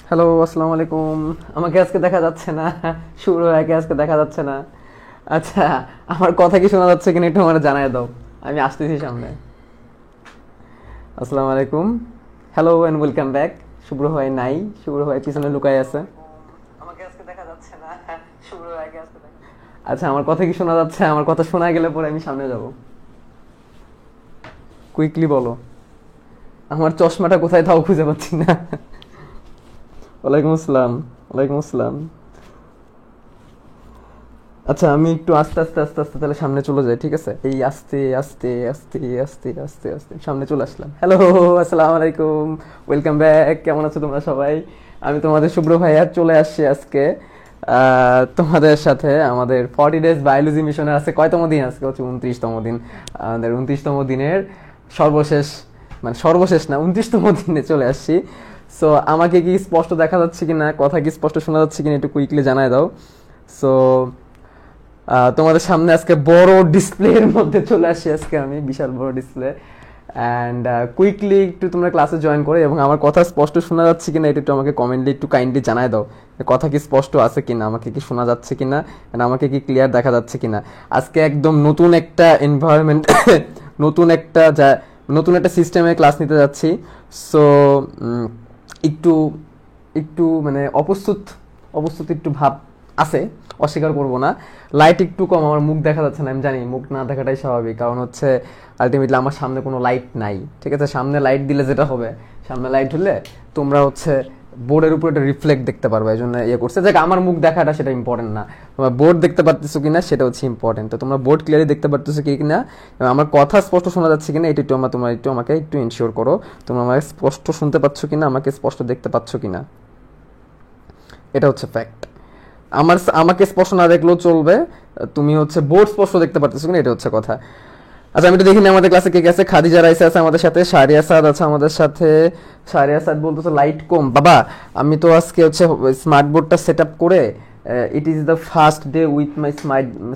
Hello, আসসালামু আলাইকুম। আমাকে আজকে দেখা যাচ্ছে না, শুরু হয়ে আজকে দেখা যাচ্ছে না। আচ্ছা, আমার কথা কি শোনা যাচ্ছে কিনা একটু আমার জানাই দাও, আমি আসতেছি সামনে। আসসালামু আলাইকুম, হ্যালো অ্যান্ড ওয়েলকাম ব্যাক। শুভ্র ভাই নাই, শুভ্র ভাই পিছনে লুকায় আছে। আমাকে আজকে দেখা যাচ্ছে না, শুভ্র ভাইকে আজকে আচ্ছা, আমার কথা কি শোনা যাচ্ছে? আমার কথা শোনা গেলে পরে আমি সামনে যাব। কুইকলি বলো, আমার চশমাটা কোথায় তাও খুঁজে পাচ্ছি না। ওয়ালাইকুম আসসালাম। ওয়ালাইকুম আসসালাম। আচ্ছা, আমি একটু আস্তে আস্তে আস্তে আস্তে তাহলে সামনে চলে যাই, ঠিক আছে? এই আস্তে আস্তে আস্তে আস্তে আস্তে আস্তে সামনে চলে আসলাম। হ্যালো, আসসালামু আলাইকুম, ওয়েলকাম ব্যাক। কেমন আছো তোমরা সবাই? আমি তোমাদের শুভ্র ভাইয়া চলে আসছি আজকে তোমাদের সাথে। আমাদের 40 ডেজ বায়োলজি মিশনের আছে কয়তম দিন? আজকে হচ্ছে 29তম দিন। আমাদের 29তম দিনের সর্বশেষ, মানে সর্বশেষ না, 29তম দিনে চলে আসছি। সো আমাকে কি স্পষ্ট দেখা যাচ্ছে কিনা, কথা কি স্পষ্ট শোনা যাচ্ছে কিনা একটু কুইকলি জানাই দাও। সো তোমাদের সামনে আজকে বড় ডিসপ্লের মধ্যে চলে আসি আজকে আমি, বিশাল বড় ডিসপ্লে। অ্যান্ড কুইকলি একটু তোমরা ক্লাসে জয়েন করো, এবং আমার কথা স্পষ্ট শোনা যাচ্ছে কিনা এটা একটু আমাকে কমেন্টলি একটু কাইন্ডলি জানাই দাও। কথা কি স্পষ্ট আছে কিনা, আমাকে কি শোনা যাচ্ছে কিনা, আমাকে কি ক্লিয়ার দেখা যাচ্ছে কিনা। আজকে একদম নতুন একটা এনভায়রনমেন্ট, নতুন একটা নতুন একটা সিস্টেমে ক্লাস নিতে যাচ্ছি। সো একটু একটু মানে অপ্রস্তুত অপ্রস্তুত একটু ভাব আছে, অস্বীকার করবো না। লাইট একটু কম, আমার মুখ দেখা যাচ্ছে না, আমি জানি মুখ না দেখাটাই স্বাভাবিক, কারণ হচ্ছে আলটিমেটলি আমার সামনে কোনো লাইট নাই, ঠিক আছে? সামনে লাইট দিলে যেটা হবে, সামনে লাইট হলে তোমরা হচ্ছে বোর্ডের উপর একটা রিফ্লেক্ট দেখতে পারবে, এই জন্য ইয়ে করছে। দেখ, আমার মুখ দেখাটা সেটা ইম্পর্টেন্ট না, তোমরা বোর্ড দেখতে পারতেছো কিনা সেটা হচ্ছে ইম্পর্টেন্ট। তো তোমরা বোর্ড ক্লিয়ারলি দেখতে পারতেছো কি কিনা, এবং আমার কথা স্পষ্ট শোনা যাচ্ছে কিনা এটা একটু তোমরা একটু আমাকে একটু ইনশিওর করো। তোমরা আমাকে স্পষ্ট শুনতে পাচ্ছ কিনা, আমাকে স্পষ্ট দেখতে পাচ্ছ কিনা, এটা হচ্ছে ফ্যাক্ট। আমাকে স্পষ্ট না দেখলেও চলবে, তুমি হচ্ছে বোর্ড স্পষ্ট দেখতে পারতেছো কিনা এটা হচ্ছে কথা। আচ্ছা, আমি তো দেখিনি আমাদের ক্লাসে কে কে আছে। খাদিজা রাইসা আছে আমাদের সাথে, সারিয়া সাদ আছে আমাদের সাথে। সারিয়া সাদ বলতেছে লাইট কম। বাবা, আমি তো আজকে হচ্ছে স্মার্ট বোর্ডটা সেট আপ করে, it is the first day with my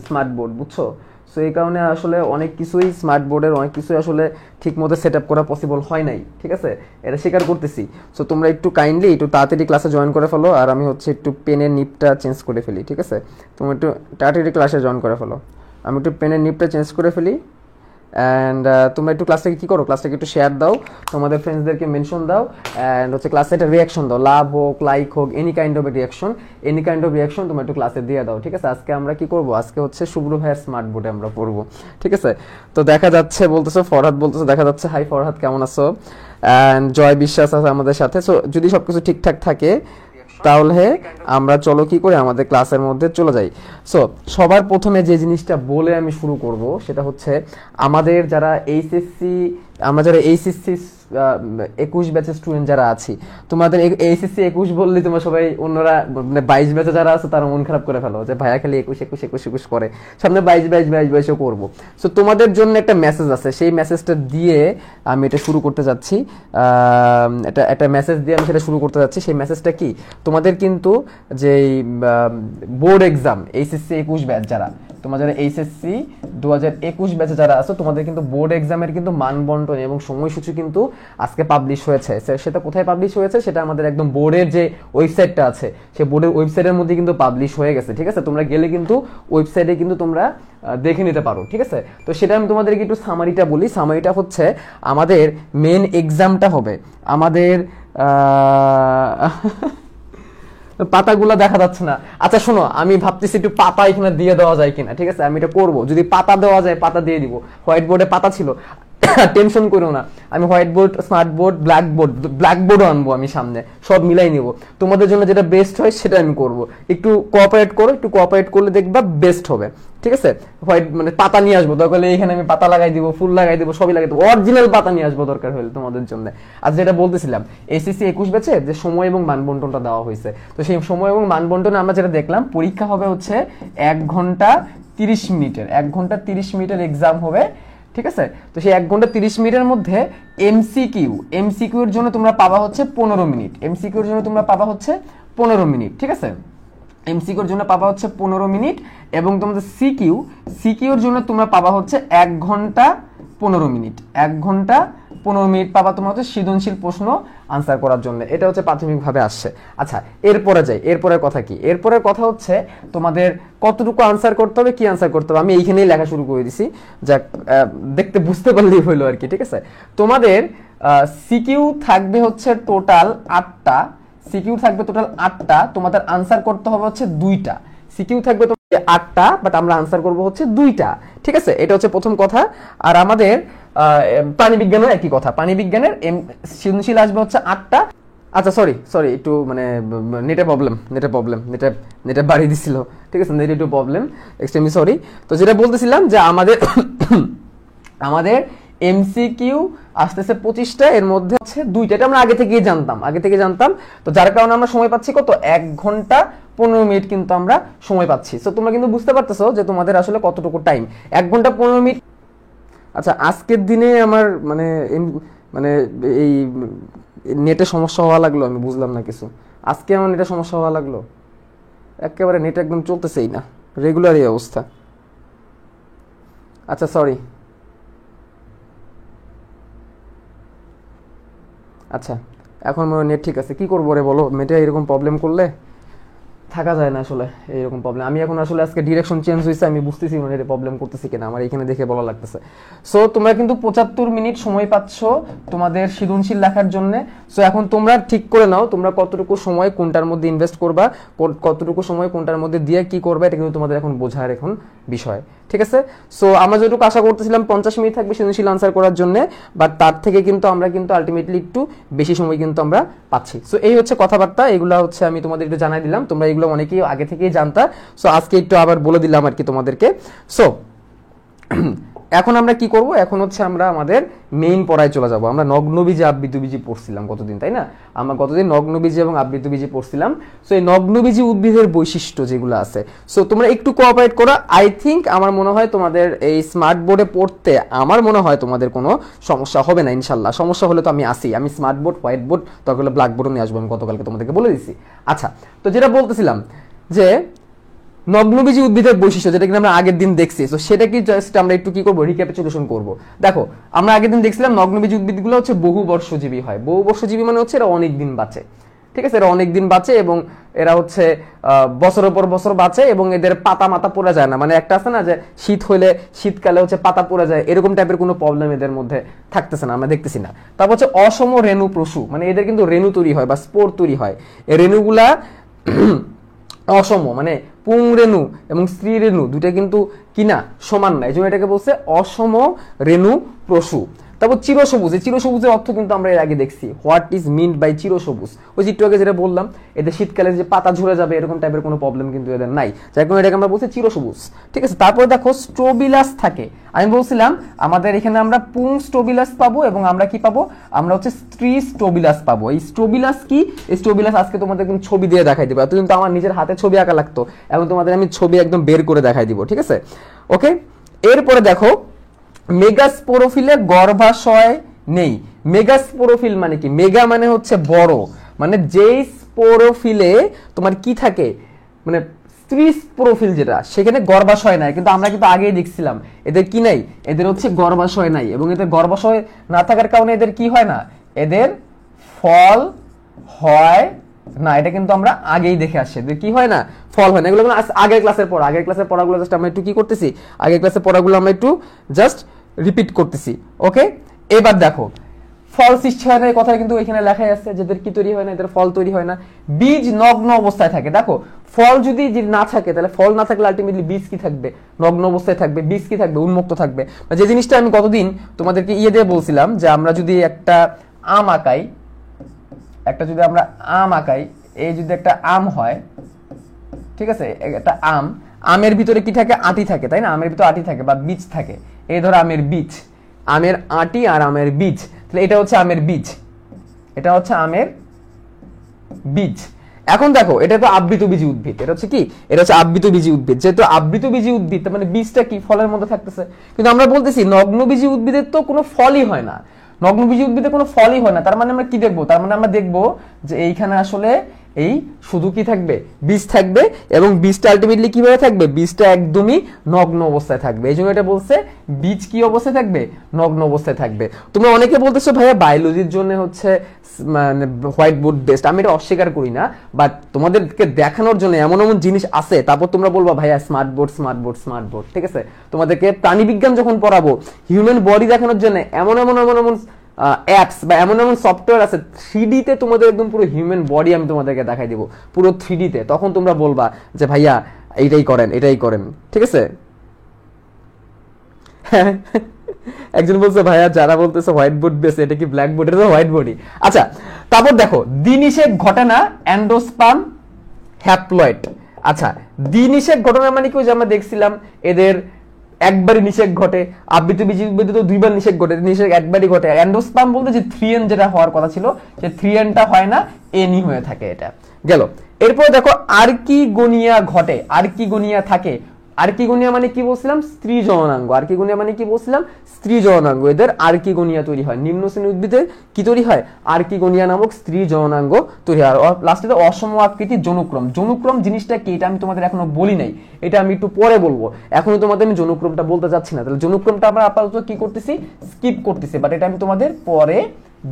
smart board, বুঝছো? সো এই কারণে আসলে অনেক কিছুই স্মার্ট বোর্ডের অনেক কিছুই আসলে ঠিক মতো সেট আপ করা পসিবল হয় নাই, ঠিক আছে? এটা স্বীকার করতেছি। সো তোমরা একটু কাইন্ডলি একটু তাড়াতাড়ি ক্লাসে জয়েন করে ফেলো, আর আমি হচ্ছে একটু পেনের নিপটা চেঞ্জ করে ফেলি, ঠিক আছে? তোমরা একটু তাড়াতাড়ি ক্লাসে জয়েন করে ফেলো, আমি একটু পেনের নিপটা চেঞ্জ করে ফেলি। অ্যান্ড তোমরা একটু ক্লাসটাকে কী করো, ক্লাসটাকে একটু শেয়ার দাও, তোমাদের ফ্রেন্ডসদেরকে মেনশন দাও, অ্যান্ড হচ্ছে ক্লাসে একটা রিয়াকশন দাও, লাভ হোক, লাইক হোক, এনি কাইন্ড অফ রিয়াকশন তোমরা একটু ক্লাসে দিয়ে দাও, ঠিক আছে? আজকে আমরা কি করবো, আজকে হচ্ছে শুভ্র ভাইয়ের স্মার্ট বোর্ডে আমরা পড়বো, ঠিক আছে? তো দেখা যাচ্ছে বলতেছো, ফরহাদ বলতেছো দেখা যাচ্ছে। হাই ফরহাদ, কেমন আছো? অ্যান্ড জয় বিশ্বাস আছে আমাদের সাথে। সো যদি সব কিছু ঠিকঠাক থাকে তাহলে আমরা চলো কি করে আমাদের ক্লাসের মধ্যে চলে যাই। সো সবার প্রথমে যে জিনিসটা বলে আমি শুরু করব সেটা হচ্ছে আমাদের যারা এইচএসসি, আমরা যারা এইচএসসি 21 ব্যাচের স্টুডেন্ট যারা আছি, তোমাদের এইচএসসি 21 বললে তোমরা সবাই অন্যরা মানে 22 ব্যাচে যারা আছে তারা মন খারাপ করে ফেলো যে ভাইয়া খালি 21 করে, সামনে 22 করবো। সো তোমাদের জন্য একটা মেসেজ আছে, সেই মেসেজটা দিয়ে আমি এটা শুরু করতে যাচ্ছি। একটা মেসেজ দিয়ে আমি সেটা শুরু করতে যাচ্ছি। সেই মেসেজটা কি, তোমাদের কিন্তু যেই বোর্ড এক্সাম এইচএসসি 21 ব্যাচ যারা, তোমরা যারা এইচএসসি 2021 ব্যাচে যারা আছো, তোমাদের কিন্তু বোর্ড এক্সামের কিন্তু মান বন্টন এবং সময়সূচি কিন্তু আজকে পাবলিশ হয়েছে। সেটা কোথায় পাবলিশ হয়েছে, সেটা আমাদের একদম বোর্ডের যে ওয়েবসাইটটা আছে সেই বোর্ডের ওয়েবসাইটের মধ্যে কিন্তু পাবলিশ হয়ে গেছে, ঠিক আছে? তোমরা গেলে কিন্তু ওয়েবসাইটে কিন্তু তোমরা দেখে নিতে পারো, ঠিক আছে? তো সেটা আমি তোমাদেরকে একটু সামারিটা বলি। সামারিটা হচ্ছে আমাদের মেন এক্সামটা হবে আমাদের পাতাগুলো দেখা যাচ্ছে না। আচ্ছা শোনো, আমি ভাবতেছি একটু পাতা এখানে দিয়ে দেওয়া যায় কিনা, ঠিক আছে? আমি এটা করবো, যদি পাতা দেওয়া যায় পাতা দিয়ে দিব। হোয়াইট বোর্ডে পাতা ছিল, টেনশন করো না, আমি white board, smart board, black বোর্ডও আনবো, আমি সামনে সব মিলাই নিব। তোমাদের জন্য যেটা বেস্ট হয় সেটা আমি করব। একটু কোঅপারেট করো, একটু কোঅপারেট করলে দেখবা বেস্ট হবে, ঠিক আছে? হোয়াইট মানে পাতা নিয়ে আসবো, দরকার হলে এখানে আমি পাতা লাগাই দিব, ফুল লাগাই দিব, সবই লাগাই দেবো, অরিজিনাল পাতা নিয়ে আসবো দরকার হলে তোমাদের জন্য। আর যেটা বলতেছিলাম, এইচএসসি 21 ব্যাচে যে সময় এবং মানবন্টনটা দেওয়া হয়েছে, তো সেই সময় এবং মানবন্টনে আমরা যেটা দেখলাম, পরীক্ষা হবে হচ্ছে 1 ঘন্টা 30 মিনিটের, 1 ঘন্টা 30 মিনিটের এক্সাম হবে, ঠিক আছে? তো সেই 1 ঘন্টা 30 মিনিটের মধ্যে এমসিকিউ এর জন্য তোমরা পাবা হচ্ছে 15 মিনিট, এমসিকিউ এর জন্য তোমরা পাবা হচ্ছে 15 মিনিট, ঠিক আছে? এমসিকিউর জন্য পাবা হচ্ছে 15 মিনিট, এবং তোমাদের সিকিউর জন্য তোমরা পাবা হচ্ছে 1 ঘন্টা 15 মিনিট, 1 ঘন্টা 15 মিনিট পাবা তোমার হচ্ছে সৃজনশীল প্রশ্ন আনসার করার জন্য। এটা হচ্ছে প্রাথমিকভাবে আসছে। আচ্ছা, এরপরে যাই। এরপরের কথা কি? এরপরের কথা হচ্ছে তোমাদের কতটুকু আনসার করতে হবে, কি আনসার করতে হবে। আমি এইখানেই লেখা শুরু করে দিছি, যাক দেখতে বুঝতে পারলেই হইলো আর কি। ঠিক আছে, তোমাদের সিকিউ থাকবে হচ্ছে টোটাল 8টা, সিকিউ থাকবে টোটাল 8টা, তোমাদের আনসার করতে হবে হচ্ছে 2টা। সিকিউ থাকবে তো 8টা, বাট আমরা আনসার করব হচ্ছে 2টা। ঠিক আছে, এটা হচ্ছে প্রথম কথা। আর আমাদের প্রাণীবিজ্ঞানের একই কথা, প্রাণীবিজ্ঞানের সৃজনশীল আসবে হচ্ছে 8টা। আচ্ছা সরি একটু মানে নেটে বাড়িয়ে দিছিল। ঠিক আছে, নেটে একটু প্রবলেম, এক্সট্রিমলি সরি। তো যেটা বলতেছিলাম যে আমাদের এমসিকিউ আসতেছে 25টা, এর মধ্যে হচ্ছে 2টা। এটা আমরা আগে থেকেই জানতাম। তো যার কারণে আমরা সময় পাচ্ছি কত, 1 ঘন্টা 15 মিনিট কিন্তু আমরা সময় পাচ্ছি। তো তোমরা কিন্তু বুঝতে পারতেছো যে তোমাদের আসলে কতটুকু টাইম, 1 ঘন্টা 15 মিনিট। আচ্ছা, আজকের দিনে আমার মানে এই নেটে সমস্যা হওয়া লাগলো, আমি বুঝলাম না কিছু। আজকে আমার নেটে সমস্যা হওয়া লাগলো, একেবারে নেট একদম চলতেছেই না, রেগুলারই অবস্থা। আচ্ছা সরি। আচ্ছা, এখন মনে নেট ঠিক আছে, কি করবো রে বলো, নেটে এরকম প্রবলেম করলে থাকা যায় না আসলে, এইরকম প্রবলেম। আমি এখন আসলে আজকে ডিরেকশন চেঞ্জ হয়েছে, আমি বুঝতেছি মানে এটা প্রবলেম করতেছি কিনা, আমার এখানে দেখে বলা লাগতেছে। সো তোমরা কিন্তু 75 মিনিট সময় পাচ্ছ তোমাদের সৃজনশীল লেখার জন্য। সো এখন তোমরা ঠিক করে নাও তোমরা কতটুকু সময় কোনটার মধ্যে ইনভেস্ট করবা, কতটুকু সময় কোনটার মধ্যে দিয়ে কি করবা, এটা কিন্তু তোমাদের এখন বোঝার এখন বিষয়। ঠিক আছে, সো আমরা যেটুকু আশা করতেছিলাম 50 মিনিট থাকবে সৃজনশীল আনসার করার জন্য, বাট তার থেকে কিন্তু আমরা কিন্তু আলটিমেটলি একটু বেশি সময় কিন্তু আমরা পাচ্ছি। সো এই হচ্ছে কথাবার্তা, এগুলো হচ্ছে আমি তোমাদের একটু জানাই দিলাম, তোমরা এগুলো অনেকেই আগে থেকেই জানতা। সো আজকে একটু আবার বলে দিলাম আর কি তোমাদেরকে। সো এখন আমরা কি করব, এখন হচ্ছে আমরা আমাদের মেইন পড়ায় চলে যাব। আমরা নগ্নবীজি আবৃতবীজি পড়ছিলাম কতদিন, তাই না? আমরা কতদিন নগ্নবীজি এবং আবৃতবীজি পড়ছিলাম। সো এই নগ্নবীজি উদ্ভিদের বৈশিষ্ট্য যেগুলো আছে, সো তোমরা একটু কোঅপারেট করো। আই থিঙ্ক আমার মনে হয় তোমাদের এই স্মার্ট বোর্ডে পড়তে আমার মনে হয় তোমাদের কোনো সমস্যা হবে না ইনশাল্লাহ। সমস্যা হলে তো আমি স্মার্ট বোর্ড, হোয়াইট বোর্ড, তখন ব্ল্যাক বোর্ডও নিয়ে আসবো, আমি গতকালকে তোমাদেরকে বলে দিছি। আচ্ছা, তো যেটা বলতেছিলাম যে নগ্নবীজি উদ্ভিদের বৈশিষ্ট্য, যেটা কিন্তু আমরা আগের দিন দেখছি, তো সেটা কি জাস্ট আমরা একটু কি করবো, রিক্যাপিচুলেশন করব। দেখো, আমরা আগের দিন দেখছিলাম নগ্নবীজি উদ্ভিদগুলো হচ্ছে বহুবর্ষজীবী হয়। বহুবর্ষজীবী মানে হচ্ছে এরা অনেক দিন বাঁচে। ঠিক আছে, এরা অনেক দিন বাঁচে এবং এরা হচ্ছে বছরের পর বছর বাঁচে এবং এদের পাতা মাথা পড়ে যায় না। মানে একটা আছে না যে শীত হলে শীতকালে হচ্ছে পাতা পড়ে যায়, এরকম টাইপের কোনো প্রবলেম এদের মধ্যে থাকতেছে না, আমরা দেখতেছি না। তারপর হচ্ছে অসম রেণু প্রসূ, মানে এদের কিন্তু রেণু তৈরি হয় বা স্পোর তৈরি হয়। এই রেণুগুলা অসম, মানে পুং রেণু এবং স্ত্রী রেণু দুইটা কিন্তু কিনা সমান না, এই জন্য এটাকে বলছে অসম রেণু প্রসূ। তারপর চিরসবুজ, এই চিরসবুজের অর্থ কিন্তু আমরা এর আগে দেখছি, হোয়াট ইজ মিন্ড বাই চিরসবুজ। ওই যে একটু আগে যেটা বললাম, এদের শীতকালে যে পাতা ঝরে যাবে এরকম টাইপের কোনো প্রবলেম কিন্তু এদের নাই, যার কারণে এটাকে আমরা বলছি চিরসবুজ। ঠিক আছে, তারপরে দেখো স্ট্রোবিলাস থাকে। আমি বলছিলাম আমাদের এখানে আমরা পুং স্ট্রোবিলাস পাবো এবং আমরা কি পাবো, আমরা হচ্ছে স্ত্রী স্ট্রোবিলাস পাবো। এই স্ট্রোবিলাস কি, এই স্ট্রোবিলাস আজকে তোমাদের কিন্তু ছবি দিয়ে দেখাই দিবো। এতদিন তো আমার নিজের হাতে ছবি আঁকা লাগতো, এখন তোমাদের আমি ছবি একদম বের করে দেখাই দিব। ঠিক আছে, ওকে। এরপরে দেখো মেগাস্পোরোফিলে গর্ভাশয় নেই। মেগাস্পোরোফিল মানে কি, মেগা মানে হচ্ছে বড়, মানে যেই স্পোরোফিলে তোমার কি থাকে, মানে স্ত্রী স্পোরোফিল যেটা, সেখানে গর্ভাশয় নাই। কিন্তু আমরা কিন্তু আগেই দেখছিলাম এদের কি নাই, এদের হচ্ছে গর্ভাশয় নাই। এবং এদের গর্ভাশয় না থাকার কারণে এদের কি হয় না, এদের ফল হয় না। এটা কিন্তু আমরা আগেই দেখে আসছি, এদের কি হয় না, ফল হয় না। এগুলো আগের ক্লাসের পড়াগুলো জাস্ট আমরা একটু কি করতেছি, আগের ক্লাসের পড়াগুলো আমরা একটু জাস্ট রিপিট করতেছি। ওকে, এবার দেখো ফল সৃষ্টি হয় না, এই কথা কিন্তু এখানে লেখাই আছে, যাদের কি তৈরি হয় না, এদের ফল তৈরি হয় না। বীজ নগ্ন অবস্থায় থাকে। দেখো, ফল যদি না থাকে, তাহলে ফল না থাকলে আলটিমেটলি বীজ কি থাকবে, নগ্ন অবস্থায় থাকবে। বীজ কি থাকবে, উন্মুক্ত থাকবে। যে জিনিসটা আমি গতদিন তোমাদেরকে দিয়ে বলছিলাম, যে আমরা যদি একটা আম আঁকাই, এই যদি একটা আম হয়, ঠিক আছে, একটা আমের ভিতরে কি থাকে, আটি থাকে, তাই না? আমের ভিতরে আটি থাকে বা বীজ থাকে। এই ধরো আমের বীজ, আমের আটি আর আমের বীজ, তাহলে এটা হচ্ছে আমের বীজ, এটা হচ্ছে আমের বীজ। এখন দেখো, এটা তো আবৃতবীজী উদ্ভিদ, এটা হচ্ছে কি, এটা হচ্ছে আবৃতবীজী উদ্ভিদ। যেহেতু আবৃতবীজী উদ্ভিদ, তার মানে বীজটা কি, ফলের মধ্যে থাকতেছে। কিন্তু আমরা বলতেছি নগ্নবীজী উদ্ভিদের তো কোনো ফলই হয় না, নগ্নবীজী উদ্ভিদে কোনো ফলই হয় না। তার মানে আমরা কি দেখবো, তার মানে আমরা দেখবো যে এইখানে আসলে এই শুধু কি থাকবে, বীজ থাকবে, এবং বীজটা আলটিমেটলি কিভাবে থাকবে, বীজটা একদমই নগ্ন অবস্থায় থাকবে। এই জন্য এটা বলছে বীজ কি অবস্থায় থাকবে, নগ্ন অবস্থায় থাকবে। তোমরা অনেকে বলতেছো ভাইয়া বায়োলজির জন্য হচ্ছে মানে হোয়াইট বোর্ড বেস্ট, আমি এটা অস্বীকার করি না, বাট তোমাদেরকে দেখানোর জন্য এমন এমন জিনিস আছে, তারপর তোমরা বলবা ভাইয়া smart board smart board smart board, ঠিক আছে। তোমাদেরকে প্রাণীবিজ্ঞান যখন পড়াবো, হিউম্যান বডি দেখানোর জন্য এমন এমন এমন এমন অ্যাপস বা এমন এমন সফটওয়্যার আছে, 3D তে তোমাদের একদম পুরো হিউম্যান বডি আমি তোমাদেরকে দেখাই দেবো পুরো 3D তে, তখন তোমরা বলবা যে ভাইয়া এইটাই করেন এটাই করেন, ঠিক আছে। একজন বলছে ভাইয়া যারা বলতেছে হোয়াইট বোর্ড বেস, এটা কি ব্ল্যাক বোর্ড, এটা তো হোয়াইট বোর্ডই। আচ্ছা, তারপর দেখো দ্বিনিষেক ঘটনা অ্যান্ডোস্পার্ম হ্যাপ্লয়েড। আচ্ছা, দ্বিনিষেক ঘটনা মানে কি, যে আমরা দেখছিলাম এদের একবারই নিষেক ঘটে, আবৃত বীজ উদ্ভিদে তো 2বার নিষেক ঘটে, নিষেক একবারই ঘটে। অ্যান্ডোস্পার্ম বলতে যে 3N যেটা হওয়ার কথা ছিল, যে 3Nটা হয় না, Nই হয়ে থাকে, এটা গেল। এরপর দেখো আর্কিগোনিয়া ঘটে, আর্কিগোনিয়া থাকে। আর্কিগোনিয়া মানে কি বলছিলাম, স্ত্রী জননাঙ্গ। আর্কিগোনিয়া মানে কি বলছিলাম, স্ত্রী জননাঙ্গ। এদের আর্কিগোনিয়া তৈরি হয়, নিম্ন শ্রেণীর উদ্ভিদের কি তৈরি হয়, আর্কিগোনিয়া নামক স্ত্রী জননাঙ্গ তৈরি হয়। লাস্টে অসম আকৃতির যৌনক্রম। যৌনক্রম জিনিসটা কি, এটা আমি তোমাদের এখনো বলি নাই, এটা আমি একটু পরে বলবো, এখনো তোমাদের আমি যৌনক্রমটা বলতে যাচ্ছি না। তাহলে যৌনক্রমটা আমরা আপাতত কি করতেছি, স্কিপ করতেছি, বাট এটা আমি তোমাদের পরে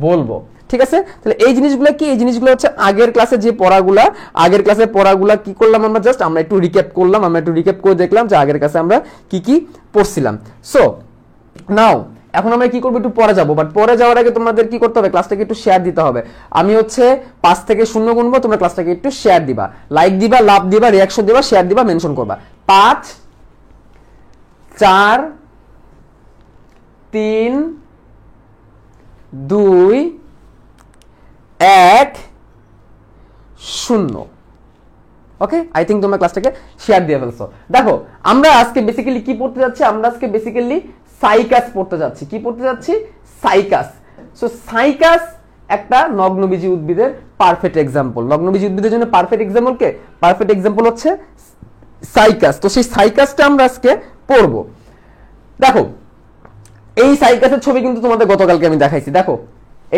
বলবো, ঠিক আছে। তাহলে এই জিনিসগুলো কি, এই জিনিসগুলো হচ্ছে আগের ক্লাসে যে পড়াগুলা, আগের ক্লাসের পড়াগুলা কি করলাম আমরা, জাস্ট আমরা একটু রিক্যাপ করলাম, আমরা একটু রিক্যাপ করে দেখলাম যে আগের ক্লাসে আমরা কি কি পড়ছিলাম। সো নাও এখন আমরা কি করবো, একটু পরে যাবো, বাট পরে যাওয়ার আগে তোমাদের কি করতে হবে, ক্লাসটাকে একটু শেয়ার দিতে হবে। আমি হচ্ছে 5 থেকে 0 গুনবো, তোমরা ক্লাসটাকে একটু শেয়ার দিবা, লাইক দিবা, লাভ দিবা, রিয়াকশন দিবা, শেয়ার দিবা, মেনশন করবা। 5 4 3 2 1 0। ওকে, আই থিঙ্ক তোমরা ক্লাসটাকে শেয়ার দিয়ে ফেলছো। দেখো আমরা আজকে বেসিক্যালি কি পড়তে যাচ্ছি, আমরা আজকে বেসিক্যালি সাইকাস পড়তে যাচ্ছি। কি পড়তে যাচ্ছি, সাইকাস। সো সাইকাস একটা নগ্নবীজী উদ্ভিদের পারফেক্ট এক্সাম্পল। নগ্নবীজী উদ্ভিদের জন্য পারফেক্ট এক্সাম্পল কে, পারফেক্ট এক্সাম্পল হচ্ছে সাইকাস। তো সেই সাইকাসটা আমরা আজকে পড়বো। দেখো এই সাইকাসের ছবি কিন্তু তোমাদের গতকালকে আমি দেখাইছি। দেখো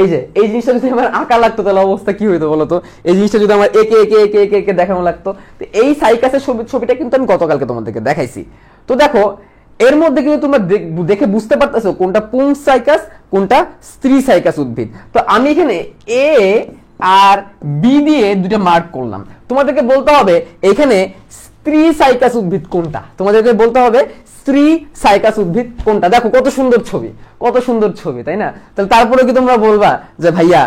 এই যে এই জিনিসটা যদি আমার আঁকা লাগতো তাহলে অবস্থা কি হইতো বলতো, এই জিনিসটা যদি আমার একে একে একে একে একে দেখানো লাগতো। তো এই সাইকাসের ছবিটা কিন্তু আমি গতকালকে তোমাদেরকে দেখাইছি। তো দেখো এর মধ্যে কিন্তু তোমরা দেখে বুঝতে পারতেছো কোনটা পুংস সাইকাস, কোনটা স্ত্রী সাইকাস উদ্ভিদ। তো আমি এখানে এ আর বি দিয়ে দুটো মার্ক করলাম। তোমাদেরকে বলতে হবে এখানে স্ত্রী সাইকাস উদ্ভিদ কোনটা, তোমাদেরকে বলতে হবে স্ত্রী সাইকাস উদ্ভিদ কোনটা। দেখো কত সুন্দর ছবি, কত সুন্দর ছবি, তাই না? তাহলে তারপরে কি তোমরা বলবা যে ভাইয়া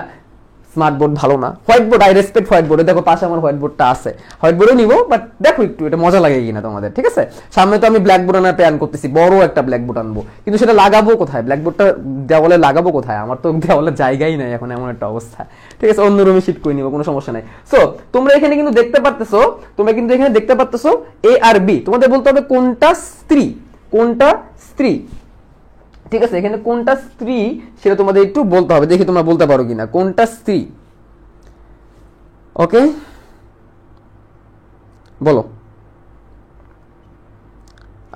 স্মার্ট বোর্ড ভালো না, white board, I respect white board. দেখো পাশে আমার হোয়াইট বোর্ডটা আছে, হোয়াইট বোর্ডও নিবো, বাট দেখো একটু এটা মজা লাগে কিনা তোমাদের, ঠিক আছে। সামনে তো আমি ব্ল্যাক বোর্ড আনার প্ল্যান করতেছি, বড় একটা ব্ল্যাক বোর্ড আনবো, কিন্তু সেটা লাগাবো কোথায়, ব্ল্যাক বোর্ডটা দেওয়ালে লাগাবো কোথায়, আমার তো দেওয়ালে জায়গাই নাই এখন, এমন একটা অবস্থা, ঠিক আছে। অন্য রুমে শিফট করে নিবো, কোনো সমস্যা নাই। সো তোমরা এখানে কিন্তু দেখতে পারতেছো, তোমরা কিন্তু এখানে দেখতে পারতেছো এ আর বি। তোমাদের বলতে হবে কোনটা স্ত্রী, কোনটা স্ত্রী, ঠিক আছে। এখানে কোনটা স্ত্রী সেটা তোমাদের একটু বলতে হবে, দেখি তোমরা বলতে পারো কিনা কোনটা স্ত্রী। ওকে বলো।